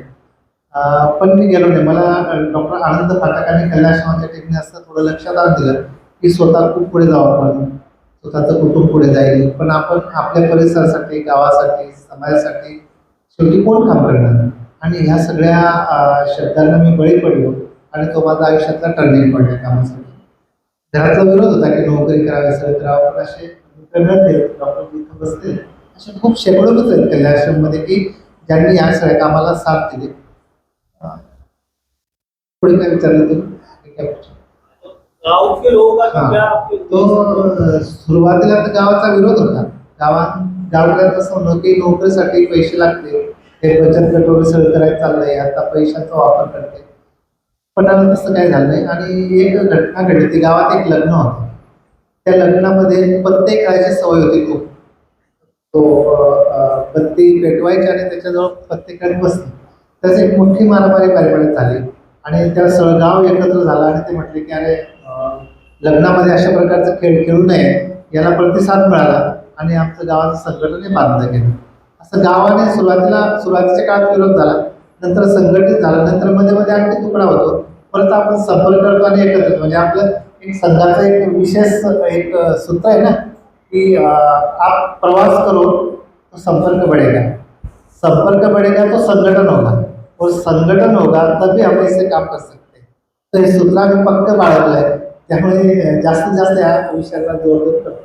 पण मी गेलो नाही. मला डॉक्टर आनंद फाटकांनी कन्याश्रमाच्या टीमने असं थोडं लक्षात आणून दिलं की स्वतः खूप पुढे जाऊ आपण, स्वतःचं कुटुंब पुढे जाईल, पण आपण आपल्या परिसरासाठी, गावासाठी, समाजासाठी शेवटी कोण काम करणार. आणि ह्या सगळ्या शब्दांना मी बळी पडलो आणि तो माझा आयुष्यातला टर्निंग पॉईंट आहे कामासाठी. घरातला विरोध होता की नोकरी करावी, सगळं करावं, पण असे डॉक्टर जिथं बसते असे खूप शेकडो लोक आहेत कल्याणाश्रममध्ये की ज्यांनी या सगळ्या कामाला साथ दिली. पुढे काय विचारलं तुम्ही? गांव के लोगों का क्या आपके तो सुरुवातीला तर गावाचा विरोध होता. गावकऱ्यांचं असं म्हणणं की नोकरीसाठी पैसे लागते, ते बचत गट वगैरे सगळं करायचं चाललंय, आता पैशांचा वापर करते. पण आता तसं काय झालं नाही. आणि एक घटना घडली, ती गावात एक लग्न होतं. त्या लग्नामध्ये पत्ते खेळायची सवय होती खूप. तो पत्ती पेटवायची आणि त्याच्याजवळ पत्ते खेळत बसते. त्याची एक मोठी मारामारी बारीपाड्यात झाली आणि त्या सगळं गाव एकत्र झालं आणि ते म्हटले की अरे लग्नामध्ये अशा प्रकारचा खेळ खेळू नये. याला प्रतिसाद मिळाला आणि आमचं गावाचं संघटन बांधलं गेलं. असं गावाने सुरुवातीच्या काळात विरोध झाला, नंतर संघटित झालं, नंतर मध्ये मध्ये आणखी तुकडा होतो, परत आपण संपर्क करतो आणि एकत्र येतो. म्हणजे आपलं एक संघाचं एक विशेष एक सूत्र आहे ना कि आप प्रवास करो तो संपर्क बढ़ेगा, संपर्क बढ़ेगा तो संगठन होगा, और संगठन होगा तभी हम इससे काम कर सकते हैं. तर हे सूत्र आम्ही पक्क बाळगलं आहे, त्यामुळे जास्तीत जास्त या विषयाला जोर देत करतो.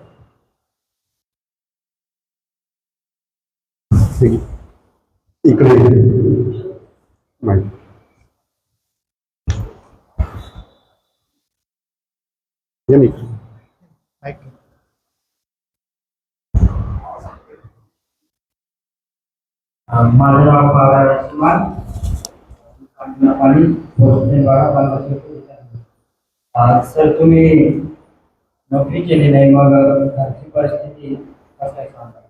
इकडे माहिती या मी. माहिती माझं नाव बाळा सुमान आणि बाळा बाळा. सर तुम्ही नोकरी केली नाही, मग घरची परिस्थिती कसं आहे सांगा.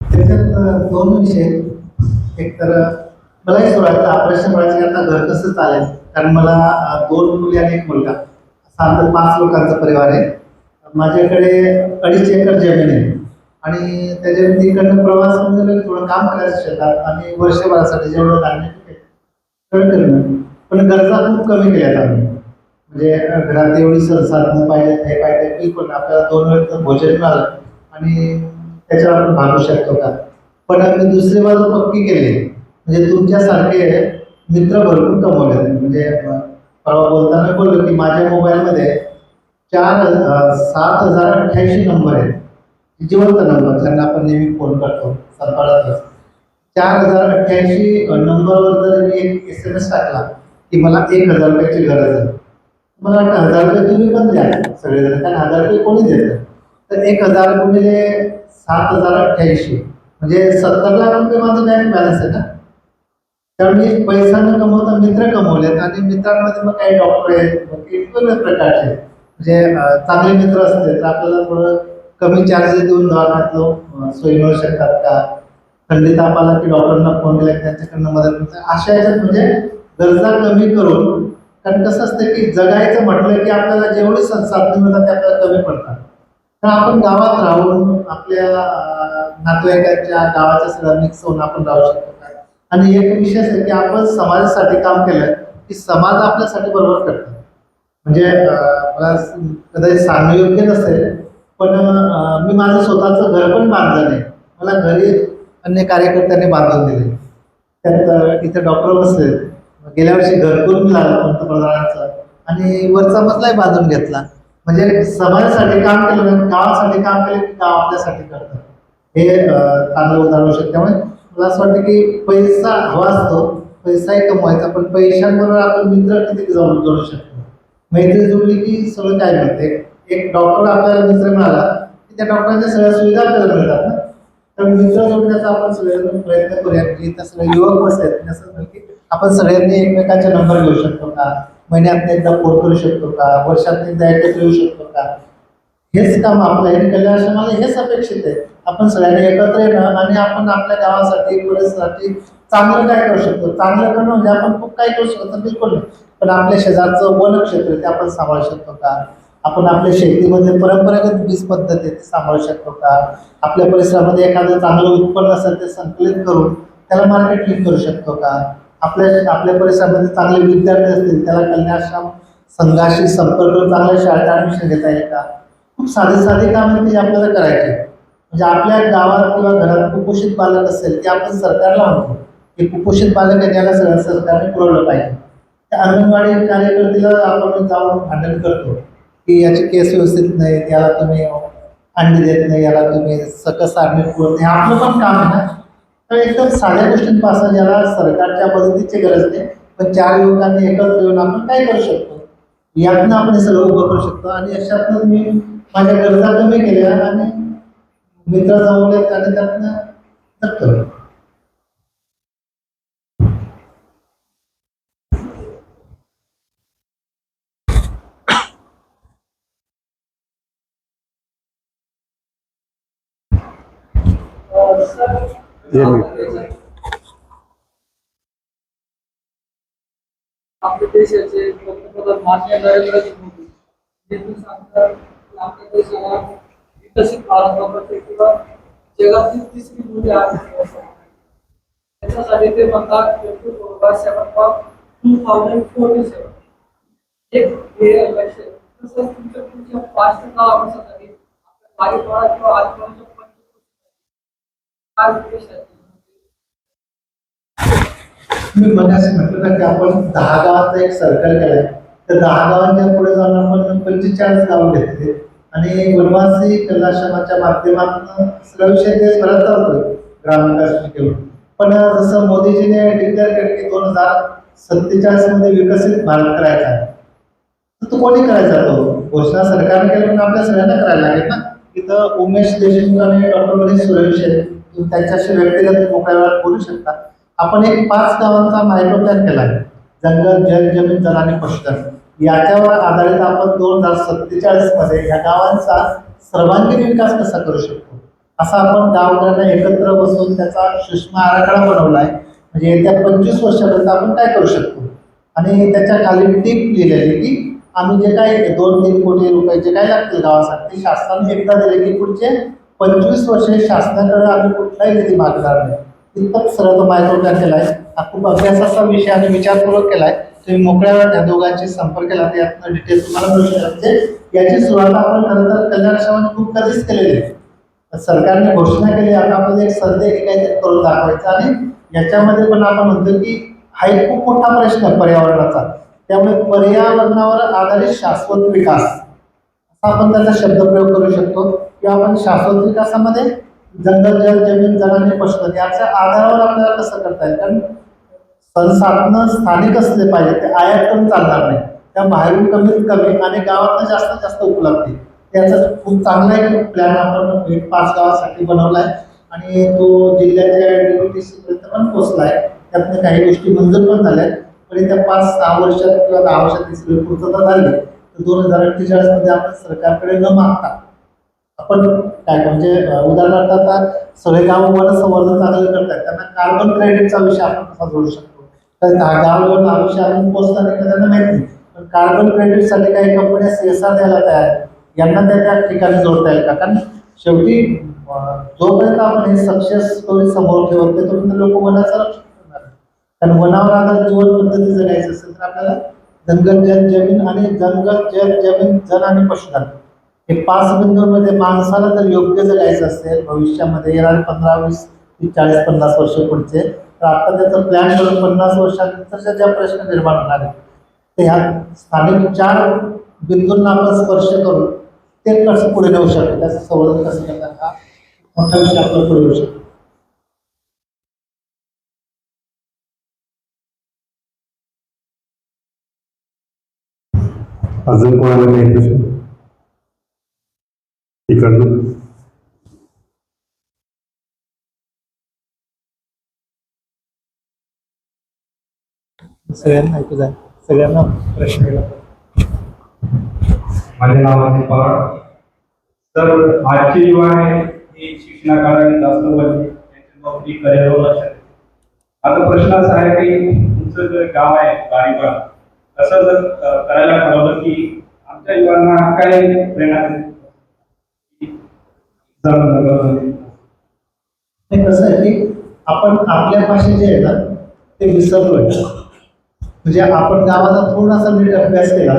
त्याच्यात दोन विषय आहेत. एक तर मलाही सुरुवातीला ऑपरेशन व्हायचं आता घर कसं चालेल, कारण मला दोन मुली आणि एक मुलगा, असा आमचा 5 लोकांचा परिवार आहे. माझ्याकडे 2.5 एकर जमीन आहे आणि त्याच्या तिकडनं प्रवास म्हणजे थोडं काम करायचं शेतात आणि वर्षभरासाठी जेवढं धान्य तेवढं करणं. पण गरजा खूप कमी केल्यात आम्ही. म्हणजे घरात एवढी संसाधनं पाहिजे, हे पाहिजे बिलकुल नाही. आपल्याला 2 वेळचं भोजन मिळालं आणि त्याच्यावर आपण भागू शकतो का. पण आम्ही दुसरी बाजू पक्की केली, म्हणजे तुमच्यासारखे मित्र भरपूर कमवले. म्हणजे परवा बोलताना बोललो की माझ्या मोबाईलमध्ये 7,088 नंबर आहेत, जिवंत नंबर ज्यांना आपण नेहमी फोन करतो संपर्कात. 4,088 नंबरवर जर मी एक SMS टाकला की मला 1,000 रुपयाची गरज आहे, मला वाटतं 1,000 रुपये तुम्ही पण द्या सगळेजण, कारण 1,000 रुपये कोणी देतं. तर 1,000 गुणिले 7,088 म्हणजे 70 लाख रुपये माझं बँक बॅलन्स आहे ना. कारण मी पैसा न कमवता मित्र कमवलेत आणि मित्रांमध्ये मग काही डॉक्टर आहेत, वेगवेगळ्या प्रकारचे म्हणजे चांगले मित्र असते तर आपल्याला थोडं कमी चार्जेस देऊन दवाखान्यातलं सोयी मिळू शकतात का. थंडी ताप आला की डॉक्टरांना फोन केला की त्यांच्याकडनं मदत मिळते. अशा याच्यात म्हणजे गरजा कमी करून, कारण कसं असतं की जगायचं म्हटलं की आपल्याला जेवढी संसाधनं मिळतात ते आपल्याला कमी पडतात. तर आपण गावात राहून आपल्या नातेवाईकांच्या गावाच्या सगळ्या मिक्स होऊन आपण राहू शकतो. आणि एक विशेष आहे की आपण समाजासाठी काम केलं की समाज आपल्यासाठी बरोबर करतो. म्हणजे मला कदाचित सांगणं योग्य नसेल, पण मी माझं स्वतःचं घर पण बांधलं नाही, मला घरी अन्य कार्यकर्त्यांनी बांधून दिले. त्यात इथे डॉक्टर बसले, गेल्या वर्षी घरकुल मिळालं पंतप्रधानांचं आणि वरचा मजलाही बांधून घेतला. म्हणजे समाजासाठी काम केलं, गावासाठी काम केलं की गाव आपल्यासाठी करतं. हे चांगलं उदाहरण शकतं. त्यामुळे मला असं वाटतं की पैसा हवा असतो, पैसाही कमवायचा, पण पैशांबरोबर आपण मित्र किती जोडू शकतो. मैत्री जोडली की सगळं काय मिळते. एक डॉक्टर आपल्याला मित्र मिळाला की त्या डॉक्टरांच्या सगळ्या सुविधा आपल्याला मिळतात ना. तर मित्र जोडण्याचा आपण सगळ्यांनी प्रयत्न करूया की इथं सगळे युवक बसतात असं की आपण सगळ्यांनी एकमेकांचे नंबर घेऊ शकतो का, महिन्यात एकदा फोन करू शकतो का, वर्षात एकदा एकत्र येऊ शकतो का. हेच काम आपलं हे केलं असं मला हेच अपेक्षित आहे. आपण सगळ्यांनी एकत्र येणं आणि आपण आपल्या गावासाठी परिसरासाठी चांगलं काय करू शकतो. चांगलं करणं म्हणजे आपण खूप काय करू शकतो बिलकुल नाही, पण आपल्या शेजारचं वन क्षेत्र ते आपण सांभाळू शकतो का. आपण आपल्या शेतीमध्ये परंपरागत बीज पद्धती ते सांभाळू शकतो का. आपल्या परिसरामध्ये एखादं चांगलं उत्पन्न असेल ते संकलित करून त्याला मार्केटिंग करू शकतो का. आपल्या परिसरामध्ये चांगले विद्यार्थी असतील त्याला कन्याश्रम संघाशी संपर्क करून चांगल्या शाळेत ॲडमिशन घेता येईल का. खूप साधी साधी कामं ती आपल्याला करायची. म्हणजे आपल्या गावात किंवा घरात कुपोषित बालक असेल की आपण सरकारला म्हणतो की कुपोषित बालक आहे त्याला सगळं सरकारने पुरवलं पाहिजे. त्या अंगणवाडी कार्यकर्त्याला आपण जाऊन भांडण करतो की याची केस व्यवस्थित नाही, याला तुम्ही अंडी देत नाही, याला तुम्ही सकस आडणी पुरवत नाही. आपलं पण काम आहे ना. तर एकदम साध्या गोष्टींपासून ज्याला सरकारच्या मदतीची गरज नाही, पण 4 युवकांनी एकत्र येऊन आपण काय करू शकतो यातनं आपण हे सगळं उभं करू शकतो. आणि अशातनं मी माझ्या गरजा कमी केल्या आणि मित्र जमवले आणि त्यातनं जगतो. या मी. आपल्या देशाचे पंतप्रधान माननीय नरेंद्र मोदी जे सांगतात आपल्या देशाला विकसित भारतामध्ये किंवा जगातील तिसरी मोठी आर्थिक व्यवस्था आहे. त्याच्यासाठी ते म्हणतात 2047 एक ध्येय लक्ष्य आहे. तसं तुमच्या पुढच्या 5 काळासाठी आपल्या कार्यकाळात किंवा आजपर्यंत काय उद्देश आहे? मी मगाशी म्हटलं ना की आपण 10 गावाचा एक सर्कल केलाय, तर 10 गावांच्या पुढे जाऊन आपण 45 गावं घेतले आणि वनवासी कलाश्रमाच्या माध्यमातून सगळा विषय देशभरात चालतोय ग्रामीण विकास घेऊन. पण जसं मोदीजीने डिक्लेअर केलं की 2047 मध्ये विकसित भारत करायचा आहे, तर तो कोणी करायचा? तो घोषणा सरकारने केली पण आपल्या सगळ्यांना करायला लागेल ना. इथं उमेश देशमुख आणि डॉक्टर मनीष सुरेश त्यांच्याशी व्यक्तिगत मोकळ्या वेळात बोलू शकता. आपण एक 5 गावांचा मायक्रो प्लॅन केला आहे, जंगल, जल, जमीन, जल आणि पशुधन. याच्यावर आधारित आपण 2047 मध्ये या गावांचा सर्वांगीण विकास कसा करू शकतो असा आपण गावकऱ्यांना एकत्र बसून त्याचा सूक्ष्म आराखडा बनवलाय. म्हणजे येत्या 25 वर्षापर्यंत आपण काय करू शकतो आणि त्याच्या खाली टीप लिहिलेली की आम्ही जे काही 2-3 कोटी रुपये जे काय लागतील गावासाठी शासनाने एकदा दिले की पुढचे 25 वर्षे शासनाकडे आम्ही कुठलाही निधी मागणार नाही. इतकं सरळ तो मायक्रो प्लॅन केलाय. हा खूप अभ्यासाचा विषय आणि विचारपूर्वक केलाय. तुम्ही मोकळ्या वेळात या दोघांची संपर्क केला तर यातनं डिटेल्स तुम्हाला मिळू शकते. याची सुरुवात आपण खरं तर कल्याण आश्रमाने खूप कधीच केलेली आहे. सरकारने घोषणा केली, आता आपल्याला एक संधी काहीतरी करून दाखवायचं आणि याच्यामध्ये पण आपण म्हणतो की हा एक खूप मोठा प्रश्न आहे पर्यावरणाचा. त्यामुळे पर्यावरणावर आधारित शाश्वत विकास असा आपण त्याचा शब्दप्रयोग करू शकतो. किंवा आपण शाश्वत विकासामध्ये जंगल, जल, जमीन, जल आणि पशुधन याच्या आधारावर आपल्याला कसं करता येईल. कारण संसाधनं स्थानिक असले पाहिजे, ते आयात करून चालणार नाही. त्या बाहेरून कमीत कमी आणि गावातनं जास्तीत जास्त उपलब्ध. त्याचा खूप चांगला एक प्लॅन आपण 5 गावासाठी बनवलाय आणि तो जिल्ह्याच्या DPTC पर्यंत पण पोहोचलाय. त्यातनं काही गोष्टी मंजूर पण झाल्या. पण त्या 5-6 वर्षात किंवा 10 वर्षात ती सगळी पूर्तता झाली तर 2048 मध्ये आपण सरकारकडे न मागता आपण काय म्हणजे उदाहरणार्थ आता सगळे गाव वन संवर्धन चांगलं करतात, त्यांना कार्बन क्रेडिटचा विषय आपण कसा जोडू शकतो. तर गाव हा विषय आपण पोचला नाही का त्यांना माहिती, पण कार्बन क्रेडिटसाठी काही कंपन्या CSR द्यायला तयार आहेत. यांना त्या ठिकाणी जोडता येईल का? कारण शेवटी जोपर्यंत आपण हे सक्सेस स्टोरी समोर ठेवत नाही तोपर्यंत लोक वनाचं रक्षण करणार. कारण वनावर आधारित जीवन पद्धती जगायचं असेल तर आपल्याला जंगल, जल, जमीन आणि जंगल, जल, जमीन, जल आणि पशुधन हे 5 बिंदूंमध्ये माणसाला जर योग्य जगायचं असेल भविष्यामध्ये येणारे 15, 20, 30, 40, 50 वर्ष पुढचे, तर आता त्याचा प्लॅन करून 50 वर्षानंतरच्या ज्या प्रश्न निर्माण होणार आहेत ते ह्या स्थानिक 4 बिंदूंना आपण स्पर्श करून ते कसं पुढे नेऊ शकतो, त्याचं संवर्धन कसं करतात हा मोठा विषय आपल्याला पुढे येऊ शकतो. अजून कोणाला काही प्रश्न इकडनं? सगळ्यांना ऐकू जाईल, सगळ्यांना प्रश्न केला. माझे नाव अजित पवार. तर आजचे युवा आहे हे शिक्षणाकडे जास्त वळले, त्यांची नोकरी करिअरवर लक्ष देतात. आता प्रश्न असा आहे की तुमचं जे गाव आहे गाडीपाडा असं जर करायला ठरवलं की आमच्या युवांना काय प्रेरणा देईल? कसं आहे की आपण आपल्या भाषेत जे आहे ना ते विसरलोय. म्हणजे आपण गावाचा थोडासा नीट अभ्यास केला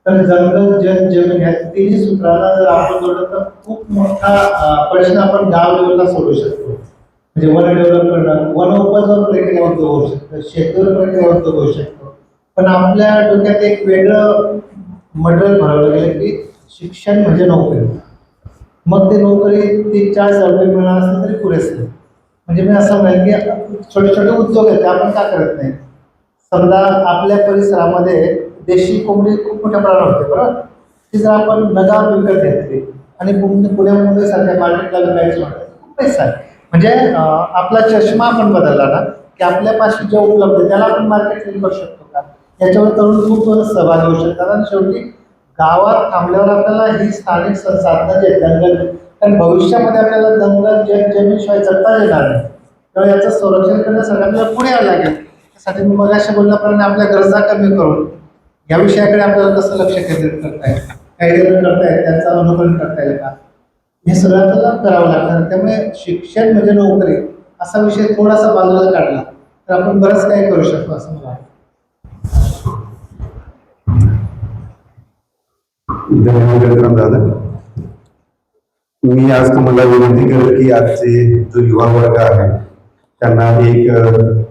तर जंगल, जल, जमीन या 3 सूत्राला जर आपण जोडलं तर खूप मोठा प्रश्न आपण गाव लेवलला सोडू शकतो. म्हणजे वन डेव्हलप करणं, वन उपजवर प्रक्रिया उद्योग होऊ शकतो, शेतीवर प्रक्रिया उद्योग होऊ शकतो. पण आपल्या डोक्यात एक वेगळं मटेरियल भरवलं गेलं की शिक्षण म्हणजे नोकरी. मग ते नोकरी 30-40 रुपये मिळणार असेल तरी पुरेसे. म्हणजे मी असं म्हणेल की छोटे छोटे उद्योग आहेत ते आपण का करत नाही. समजा आपल्या परिसरामध्ये देशी कोंबडी खूप मोठ्या प्रमाणात होते बरोबर, ती जर आपण नगावर विकत घेतली आणि पुण्या मुंबईसारख्या मार्केटला विकायची म्हटलं खूप पैसा आहे. म्हणजे आपला चष्मा आपण बदलला ना की आपल्या पाशी जे उपलब्ध आहे त्याला आपण मार्केट करू शकतो का, याच्यावर तरुण खूप सहभागी होऊ शकतात. आणि शेवटी गावात थांबल्यावर आपल्याला ही स्थानिक संसाधनं जे जंगल, कारण भविष्यामध्ये आपल्याला जंगल, जल, जमीनशिवाय जगता येणार नाही. तेव्हा याचं संरक्षण करण्यासाठी आपल्याला पुढे यावं लागेल. त्यासाठी मी मगाशी बोलल्याप्रमाणे आपल्या गरजा कमी करून या विषयाकडे आपल्याला कसं लक्ष केंद्रित करता येईल, काही करता येईल, त्यांचं अनुकरण करता येईल का, हे सगळं आपल्याला करावं लागणार. त्यामुळे शिक्षण म्हणजे नोकरी असा विषय थोडासा बाजूला काढला तर आपण बरंच काही करू शकतो असं मला वाटतं. धन्यवाद विक्रम दादा. मी आज तुम्हाला विनंती करेल की आजचे जो युवा वर्ग आहे त्यांना एक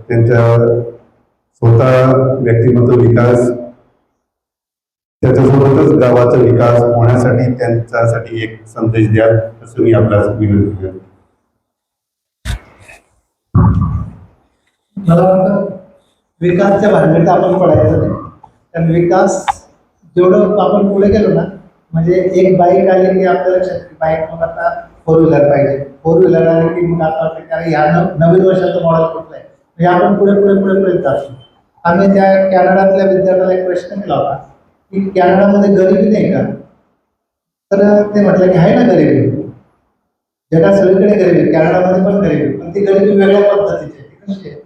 त्यांच्या स्वतः व्यक्तिमत्व विकास त्याच्यासोबतच गावाचा विकास होण्यासाठी त्यांच्यासाठी एक संदेश द्या असं मी आपल्याला विनंती करेन. मला वाटतं विकासच्या भानगडीत आपण पडायचं नाही. कारण विकास जेवढं आपण पुढे गेलो ना, म्हणजे एक बाईक आली की आपल्या लक्षात बाईक मग आता 4 व्हीलर पाहिजे. 4 व्हीलर आली की मग आता वाटतं की अरे ह्या नवीन वर्षाचं मॉडेल कुठलं आहे. म्हणजे आपण पुढे पुढे पुढे पुढे जातो. आम्ही त्या कॅनडातल्या विद्यार्थ्याला एक प्रश्न केला होता की कॅनडामध्ये गरिबी नाही का? तर ते म्हटलं की आहे ना गरिबी. जगात सगळीकडे गरिबी, कॅनडामध्ये पण गरिबी, पण ती गरिबी वेगळ्या पद्धतीची आहे. ती कशी आहे?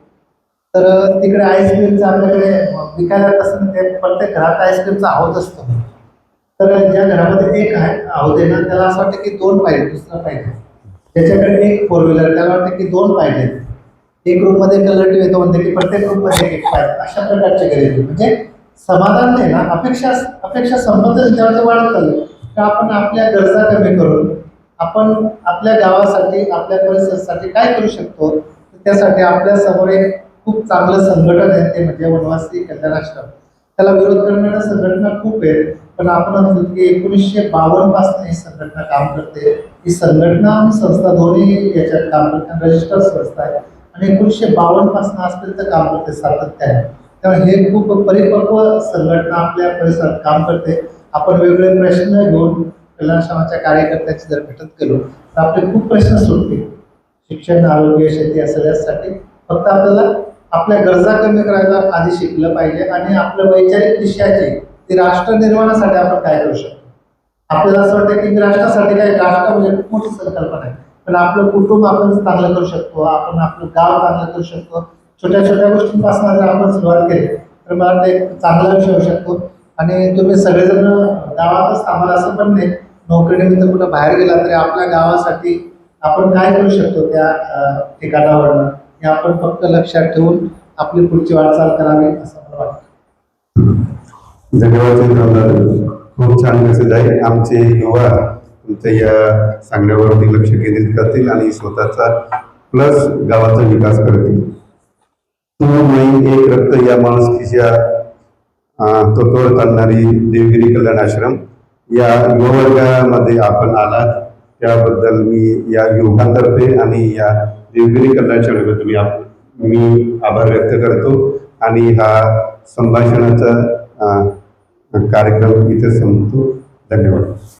तर तिकडे आईस्क्रीमचं आपल्याकडे विकायला तसं ते प्रत्येक घरात आईस्क्रीमचा हाऊस असतो. तर ज्या घरामध्ये एक आहे हाऊस आहे ना, त्याला असं वाटतं की 2 पाहिजे, दुसरं पाहिजे. ज्याच्याकडे एक 4 व्हीलर त्याला वाटतं की 2 पाहिजे. एक रूम मध्ये कलर टीव्ही येतो म्हणते की प्रत्येक रूम मध्ये एक पाहिजे. अशा प्रकारचे गरिबी म्हणजे समाधान नाही ना, अपेक्षा संबंध जेव्हा ते वाढत चालले तर आपण आपल्या गरजा कमी करून आपण आपल्या गावासाठी आपल्या परिसरासाठी काय करू शकतो. तर त्यासाठी आपल्या समोर एक खूप चांगलं संघटन आहे, ते म्हणजे वनवासी कल्याण आश्रम. त्याला विरोध करणाऱ्या संघटना खूप आहेत, पण आपण म्हणतो की 1952 पासून ही संघटना काम करते. ही संघटना आणि संस्था दोन्ही याच्यात काम करते, रजिस्टर संस्था आहे आणि 1952 पासून आजपर्यंत काम करते सातत्याने. त्यामुळे हे खूप परिपक्व संघटना आपल्या परिसरात काम करते. आपण वेगवेगळे प्रश्न घेऊन कल्याणाश्रमाच्या कार्यकर्त्यांची जर भेटत गेलो तर आपले खूप प्रश्न सुटतील. शिक्षण, आरोग्य, शेती या सगळ्यासाठी फक्त आपल्याला आपल्या गरजा कमी करायला आधी शिकलं पाहिजे आणि आपल्या वैचारिक दिशाची ती राष्ट्र निर्माणासाठी आपण काय करू शकतो. आपल्याला असं वाटतं की राष्ट्रासाठी काय, राष्ट्र म्हणजे खूप मोठी संकल्पना आहे, पण आपलं कुटुंब आपण चांगलं करू शकतो, आपण आपलं गाव चांगलं करू शकतो. छोट्या छोट्या गोष्टींपासून जर आपण सुरुवात केली तर मला वाटतं एक चांगला विषय होऊ शकतो. आणि तुम्ही सगळेजण गावातच थांबा असं पण नाही, नोकरीनिमित्त कुठं बाहेर गेला तरी आपल्या गावासाठी आपण काय करू शकतो त्या ठिकाणावरनं हे आपण फक्त लक्षात ठेवून आपली पुढची वाटचाल करावी असं मला वाटतं. धन्यवाद विक्रम दादा. खूप छान मेसेज आहे. आमचे युवा तुमच्या या सांगण्यावरती लक्ष केंद्रित करतील आणि स्वतःचा प्लस गावाचा विकास करतील. तू मी एक रक्त या माणुसकीच्या तत्वावर चालणारी देवगिरी कल्याण आश्रम या युवा वर्गामध्ये आपण आलात त्याबद्दल मी या युवकांतर्फे आणि या देवगिरी कल्याण आश्रमातर्फे मी आभार व्यक्त करतो आणि हा संभाषणाचा कार्यक्रम इथे संपतो. धन्यवाद.